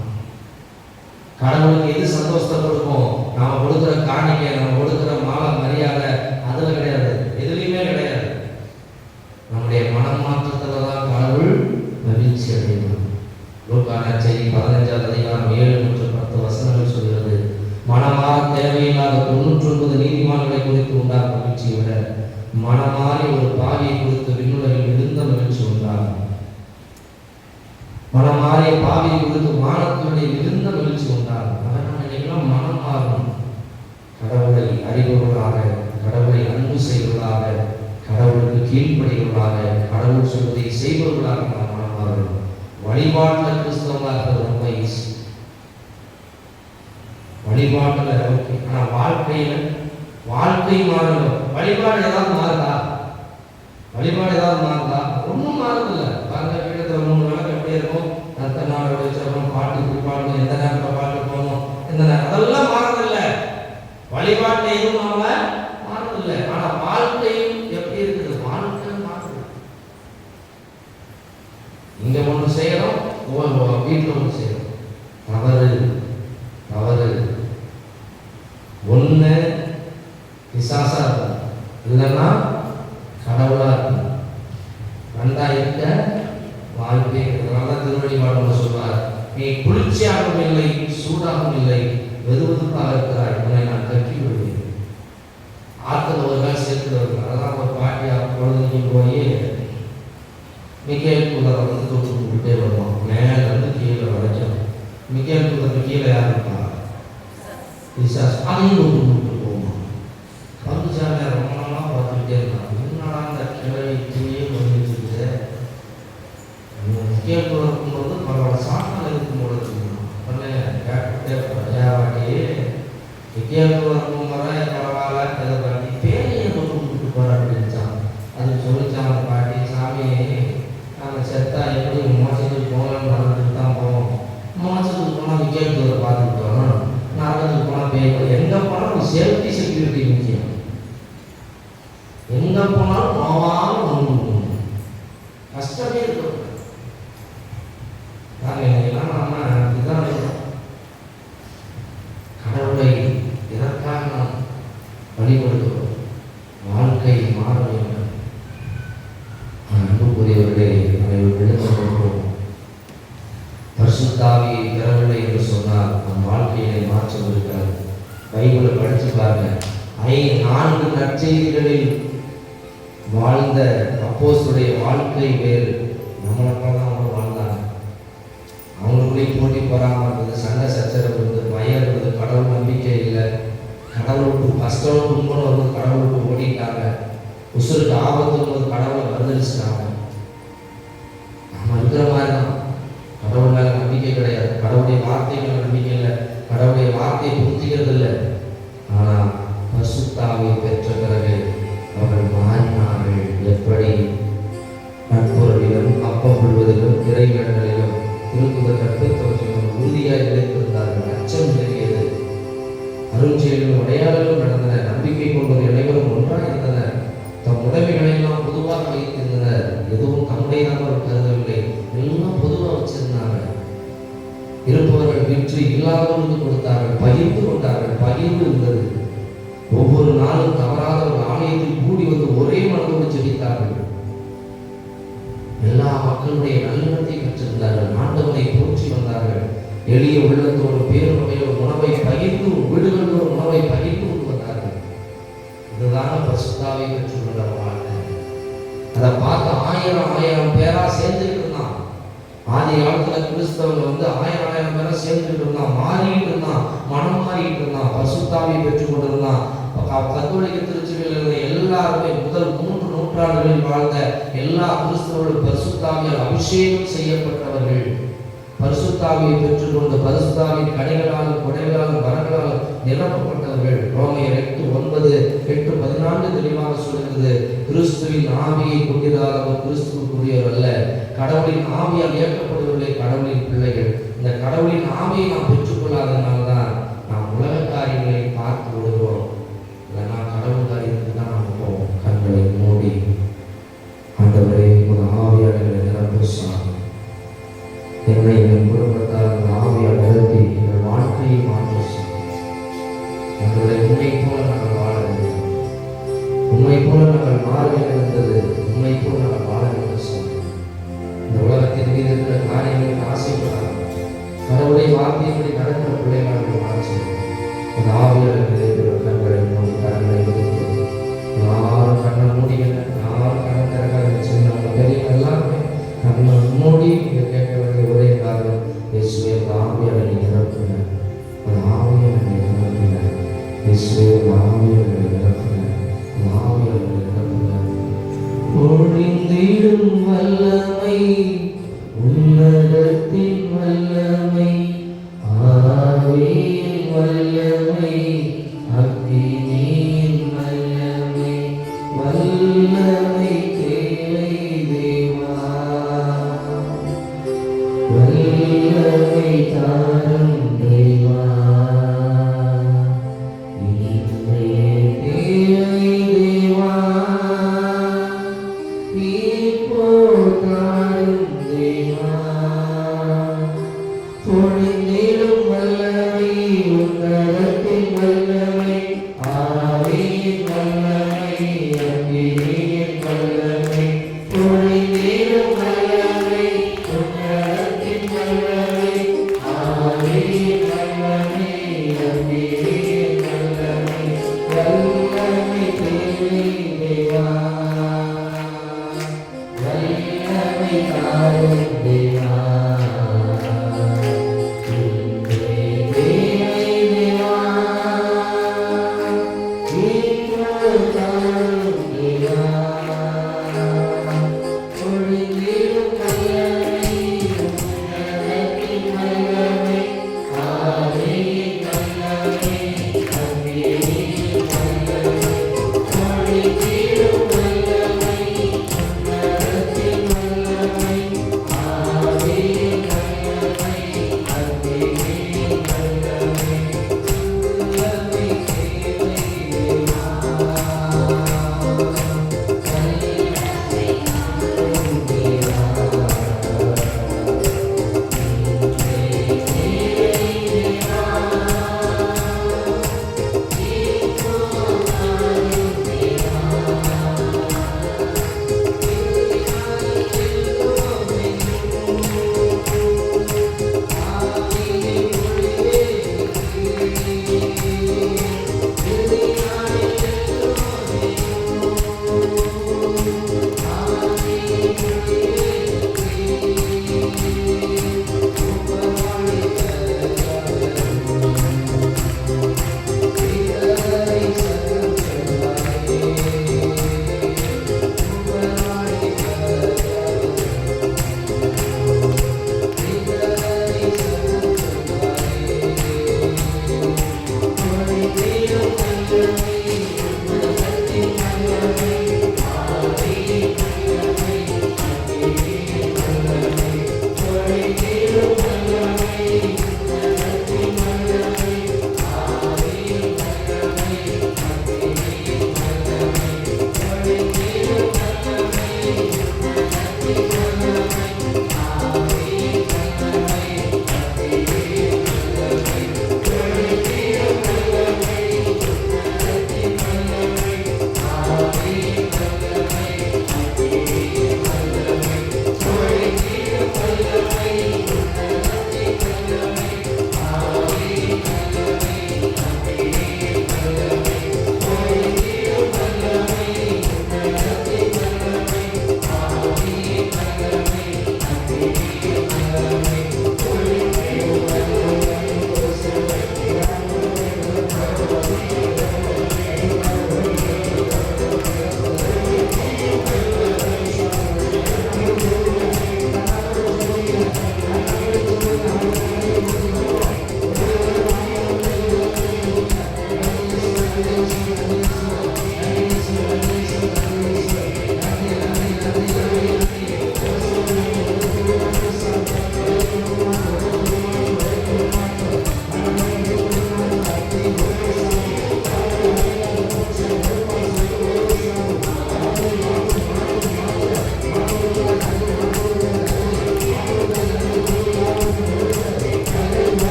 கடவுளுக்கு எது சந்தோஷத்தை கொடுக்கும்? நாம கொடுக்குற காணிக்கை, நம்ம கொடுக்குற மாலை மரியாதை, அதுல கிடையாது, எதுலையுமே கிடையாது. நம்முடைய மனம் மாற்றத்துல தான் கடவுள் மகிழ்ச்சி அடைவார். லூக்கா நற்செய்தி 15ஆம் அதிகாரம் 7 மற்றும் 10 வசனங்கள் சொல்கிறது, மனமாற தேவையில்லாத 99 நீதிமான்களை குறித்து உண்டான மகிழ்ச்சியை விட மனமாறி ஒரு பாவியை குறித்து விண்ணுலகில் விழுந்த மகிழ்ச்சி உண்டாகும். மனமாறிய பாவியை குறித்து வானத்தினுடைய விழுந்த மகிழ்ச்சி உண்டாகும். அதனால் நீங்களும் மனம் மாறணும். கடவுளை அறிபவர்களாக, கடவுளை அன்பு செய்வர்களாக, கடவுளுக்கு கீழ்ப்படிவர்களாக, கடவுள் சொல்வதை செய்பவர்களாக நாம் மனம் மாறணும். வழிபாட்டில் கிறிஸ்தவமாக இருப்பது ரொம்ப ஈஸி. வழிபாட்டில் ஓகே, ஆனால் வாழ்க்கை மாறணும். வழிபாடு ஏதாவது மாறுதா? வழிபாடு ஏதாவது மாறுதா? ஒன்றும் மாறுதில்லை. பாருங்க, வீட்டத்தில் 3 விளக்கு எப்படி இருக்கும், ரத்த நாடு வச்சிருக்கணும், பாட்டு பாடணும், எந்த நேரத்தில் பாட்டு போகணும், எந்த நேரம், அதெல்லாம் மாறதில்லை. வழிபாட்டை எதுவும் நாம மாறதில்லை. ஆனால் வாழ்க்கையும் எப்படி இருக்குது? வாழ்க்கை மாறுது. இங்க ஒன்று செய்யறோம், வீட்டில் ஒன்று செய்யறோம். தவறு. இல்லைன்னா கடவுளாக இருக்கும். ரெண்டா இருக்க வாய்ப்பே இதனால திருவடி பாடல சொல்வார், நீ குளிர்ச்சியாகவும் இல்லை சூடாகவும் இல்லை, வெதுவெதுப்பாக இருக்கிறாய், உன்னை நான் கட்டி விடுவேன். ஆற்றுல ஒரு நாள் சேர்த்து வருவேன். அதெல்லாம் ஒரு பாட்டியா குழந்தைங்க போய் மிக்கேல் குள்ளரை வந்து தூக்கி விட்டே வருவான். மேலே வந்து கீழே வரைக்கும். மிக்கேல் குள்ளருக்கு கீழே யார் இருப்பா? பிசாசு. அதையும் தூக்கி விட்டு போவான். பங்குச்சாமியை ரொம்ப நாளாக பார்த்துக்கிட்டே இருந்தான். என்னடா அந்த கிளை இப்படியே வந்துட்டு மிக்கேல் குள்ளர் இருக்கும்போது பரவாயில்ல, சாப்பிட்டு இருக்கும்போது உடனே கேட்டுக்கிட்டே வாட்டி மிக்கேல் குள்ளர் இருக்கும்போது பரவாயில்ல, இதை பண்ணி பேரையை தூக்கி விட்டு போகிற அப்படின்ச்சான். அது சொல்லிச்சான் அந்த பாட்டி, சாமி நாங்கள் செத்தா எப்படி மோசத்துக்கு போகலான்னு நடந்துட்டு தான் போவோம். மோசத்துக்கு போனால் மிக்கேல் குள்ளர் பார்த்துக்கிட்டோம், நரகத்துக்கு போனால் பேய். எங்கே போனாலும் சேஃப்டி செக்யூரிட்டி முக்கியம். எங்கே போனாலும் போவாமல் ஒன்று கஷ்டமே இருக்கும். நாங்கள் நம்ம இதுதான் கடவுளை இதற்காக நாம் வழிபடுகிறோம். வாழ்க்கை மாற வேண்டும். அன்புக்குரியவர்களே, அதை விழுந்தோம். பரிசுத்தாவியை பெறவில்லை என்று சொன்னால் நம் வாழ்க்கையை மாற்றம் இருக்காது. பைபிளை படித்து பாருங்க. 4 நற்செய்திகளில் வாழ்ந்த அப்போஸ்தலருடைய வாழ்க்கை வேறு. நம்மளுக்காக தான் அவங்க வாழ்ந்தாங்க. அவங்களுக்குள்ளேயும் போட்டி போறாமல் இருந்தது, சண்டை சச்சரவு இருந்தது, பயம் இருந்தது, கடவுள் நம்பிக்கை இல்லை, கடவுளுக்கு கஷ்டம் துன்பம் வரும்போது கடவுளுக்கு ஓடிட்டாங்க, உசுருக்கு ஆபத்து வரும்போது கடவுளை பதிலளிச்சிட்டாங்க. நம்ம இருக்கிற மாதிரி தான். கடவுள் மேல நம்பிக்கை கிடையாது, கடவுளுடைய வார்த்தை மேல நம்பிக்கை இல்லை, கடவுளுடைய வார்த்தையை புரிஞ்சுக்கிறது இல்லை. ஆனால் பரிசுத்தாவியை பெற்ற பிறகு அவர்கள் மாறினார்கள். எப்படி? நட்புறவிலும் அப்பம் விடுவதிலும் இறைவேண்டலிலும் திருக்குத கற்பித்தவற்றிலும் உறுதியாக நிலைத்திருந்தார்கள். அச்சம் நிலவியது. அருஞ்செயலும் அடையாளங்களும் நடந்தன. நம்பிக்கை கொண்டவர் அனைவரும் ஒன்றாக இருந்தனர். தம் உடைமைகளை எல்லாம் பொதுவாக வைத்திருந்தனர். எதுவும் தம்முடையதாக அவர் கருதவில்லை, எல்லாம் பொதுவாக வச்சிருந்தாங்க. இருப்பவர்கள் விற்று இல்லாதவர்களுக்கு கொடுத்தார்கள், பகிர்ந்து கொண்டார்கள். பகிர்ந்து இருந்தது. ஒவ்வொரு நாளும் தவறாத ஒரு ஆலயத்தில் கூடி வந்து ஒரே மனதோடு ஜெபித்தார்கள். எல்லா மக்களுடைய நல்லெண்ணத்தை பெற்றிருந்தார்கள். ஆண்டவனை போற்றி வந்தார்கள். எளிய உள்ளத்தோடு பேருமையோடு உணவை பகிர்ந்து, வீடுகளோடு உணவை பகிர்ந்து கொண்டு வந்தார்கள். இதுதான் பரிசுத்தாவை பெற்றுக்கொண்ட வாழ்க்கை. அதை பார்த்து 1000 பேரா சேர்ந்துட்டு இருந்தான். ஆதி காலத்துல கிறிஸ்தவர்கள் வந்து 1000 பேரா சேர்ந்துட்டு இருந்தான், மாறிட்டு இருந்தான், மனம் மாறிட்டு இருந்தான், பரிசுத்தாவை பெற்றுக் கொண்டிருந்தான். கத்தோலிக்க திருச்சபையில் இருந்த எல்லாருமே முதல் 3 நூற்றாண்டுகளில் வாழ்ந்த எல்லா கிறிஸ்தவர்களும் பரிசுத்தாவியால் அபிஷேகம் செய்யப்பட்டவர்கள். பரிசுத்தாவியை பெற்றுக்கொண்டு பரிசுத்தாவின் கனிகளாலும் கொடைகளாலும் வரங்களாலும் நிரப்பப்பட்டவர்கள். ரோமையர் 8:9, 8:14 தெளிவாக சொல்கிறது. கிறிஸ்துவின் ஆவியை கொண்டிருந்தால் கிறிஸ்துவுக்குரியவர் அல்ல, கடவுளின் ஆவியால் இயக்கப்படுவர்களே கடவுளின் பிள்ளைகள். இந்த கடவுளின் ஆவியை நாம் பெற்றுக்கொள்ளாதனால தான் நாம் உலக காரியங்களை பார்த்து விடுகிறோம். இல்லைன்னா கடவுள் காரியத்துக்கு தான் நாம் போவோம். கண்களை மூடி ஆண்டவரே ஒரு ஆவியாளர்களை நிரப்ப சாமி, என்னை என் குடும்பத்தால் ஆவியால் நிரப்பி எங்கள் வாழ்க்கையை மாற்ற சாமி. எங்களை உண்மை போல நாங்கள் வாழ வேண்டும், உண்மை போல நாங்கள் மாற வேண்டும் என்பது உண்மை போல நாங்கள் வாழ வேண்டும் சாமி. இந்த உலகத்தின் மீது இருக்கிற காரியங்களுக்கு ஆசைப்படாமல் கடவுளை வார்த்தையின்படி நடக்கிற பிள்ளைகளுக்கு மாற்றி அந்த ஆவியாளர் நிலைக்கிற கண்களை மூடி கண்ணை ஒதுக்குவது. யாரும் கண்ணை மூடிக்கல, யாரும் கண்ணை திறக்காத வச்சு நம்ம பெரியவங்க எல்லாருமே கண்ணை மூடி கேட்க வேண்டிய ஒரே காரணம், இயேசுவே ஆவியாளரை நிரப்புங்க, அந்த ஆவியாளரை நிரப்புங்க, இயேசுவே ஆவியாளரை நிரப்புங்க, ஆவியாளரை நிரப்புங்க. ஒழிந்திடும் வல்லமை, உன்னதத்தின் வல்லமை, ஆவியின் வல்லமை, அக்கினியின் வல்லமை, வல்லமை தேவை தேவா, வல்லமை தாரும் தேவா, இன்றைய தேவை தேவா, இப்போ தாரும் தேவா. பொழிந்திடும் வல்லமை, உன்னதத்தின் வல்லமை, ஆவியின் வல்லமை,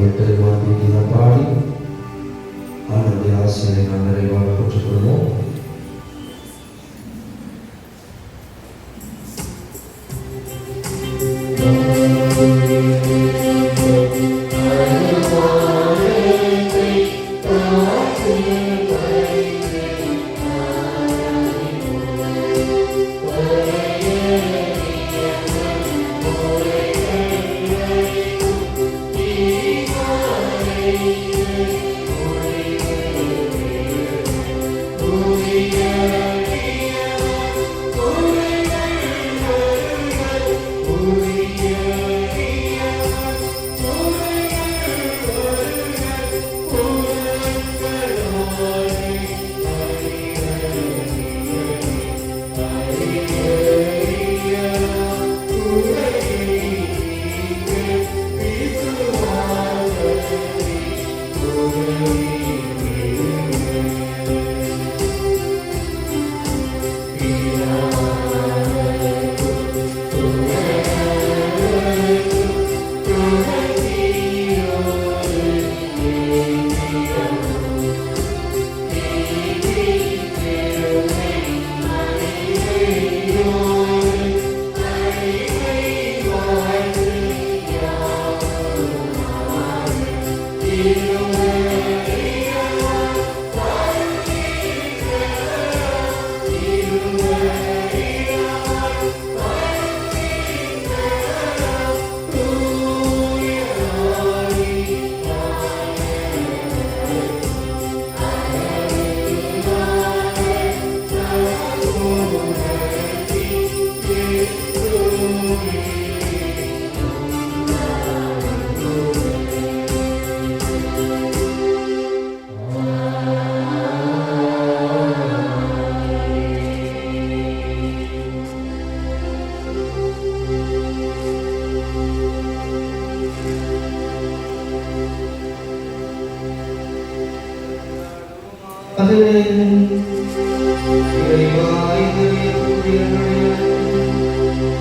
பாடிவிட்டு மாற்றி பாடி அவனுடைய ஆசிரியை நாம் நிறைவாக பெற்றுக்கொள்வோம்.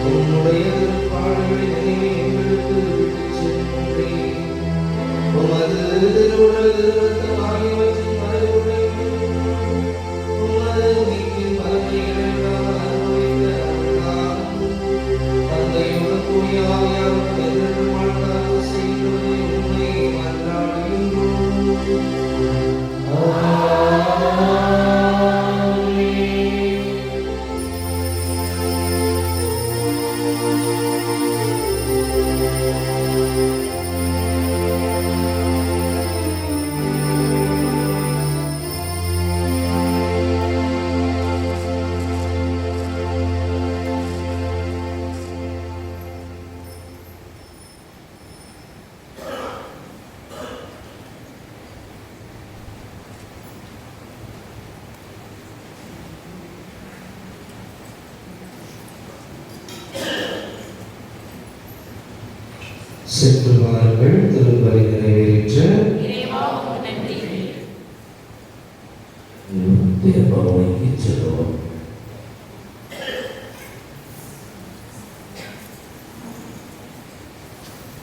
உன்னுடைய திருப்பாடுகளை நினைவு எங்களுக்கு விட்டுச் சென்றேன். உமது திருவுடல் திருரத்தம் ஆகியவற்றின் மறைவுரையும் உமது மீட்பின் பலனைகளால் அனுபவித்த தந்தையுடன் கூடிய ஆவியாரும் எதிர்ப்பு வாழ்ந்தாக செய்ததை உண்மை மன்றாடுகின்றோம். சென்று வாருங்கள், திருப்பலி நிறைவேற்ற தேவனுக்கு செல்வோம்.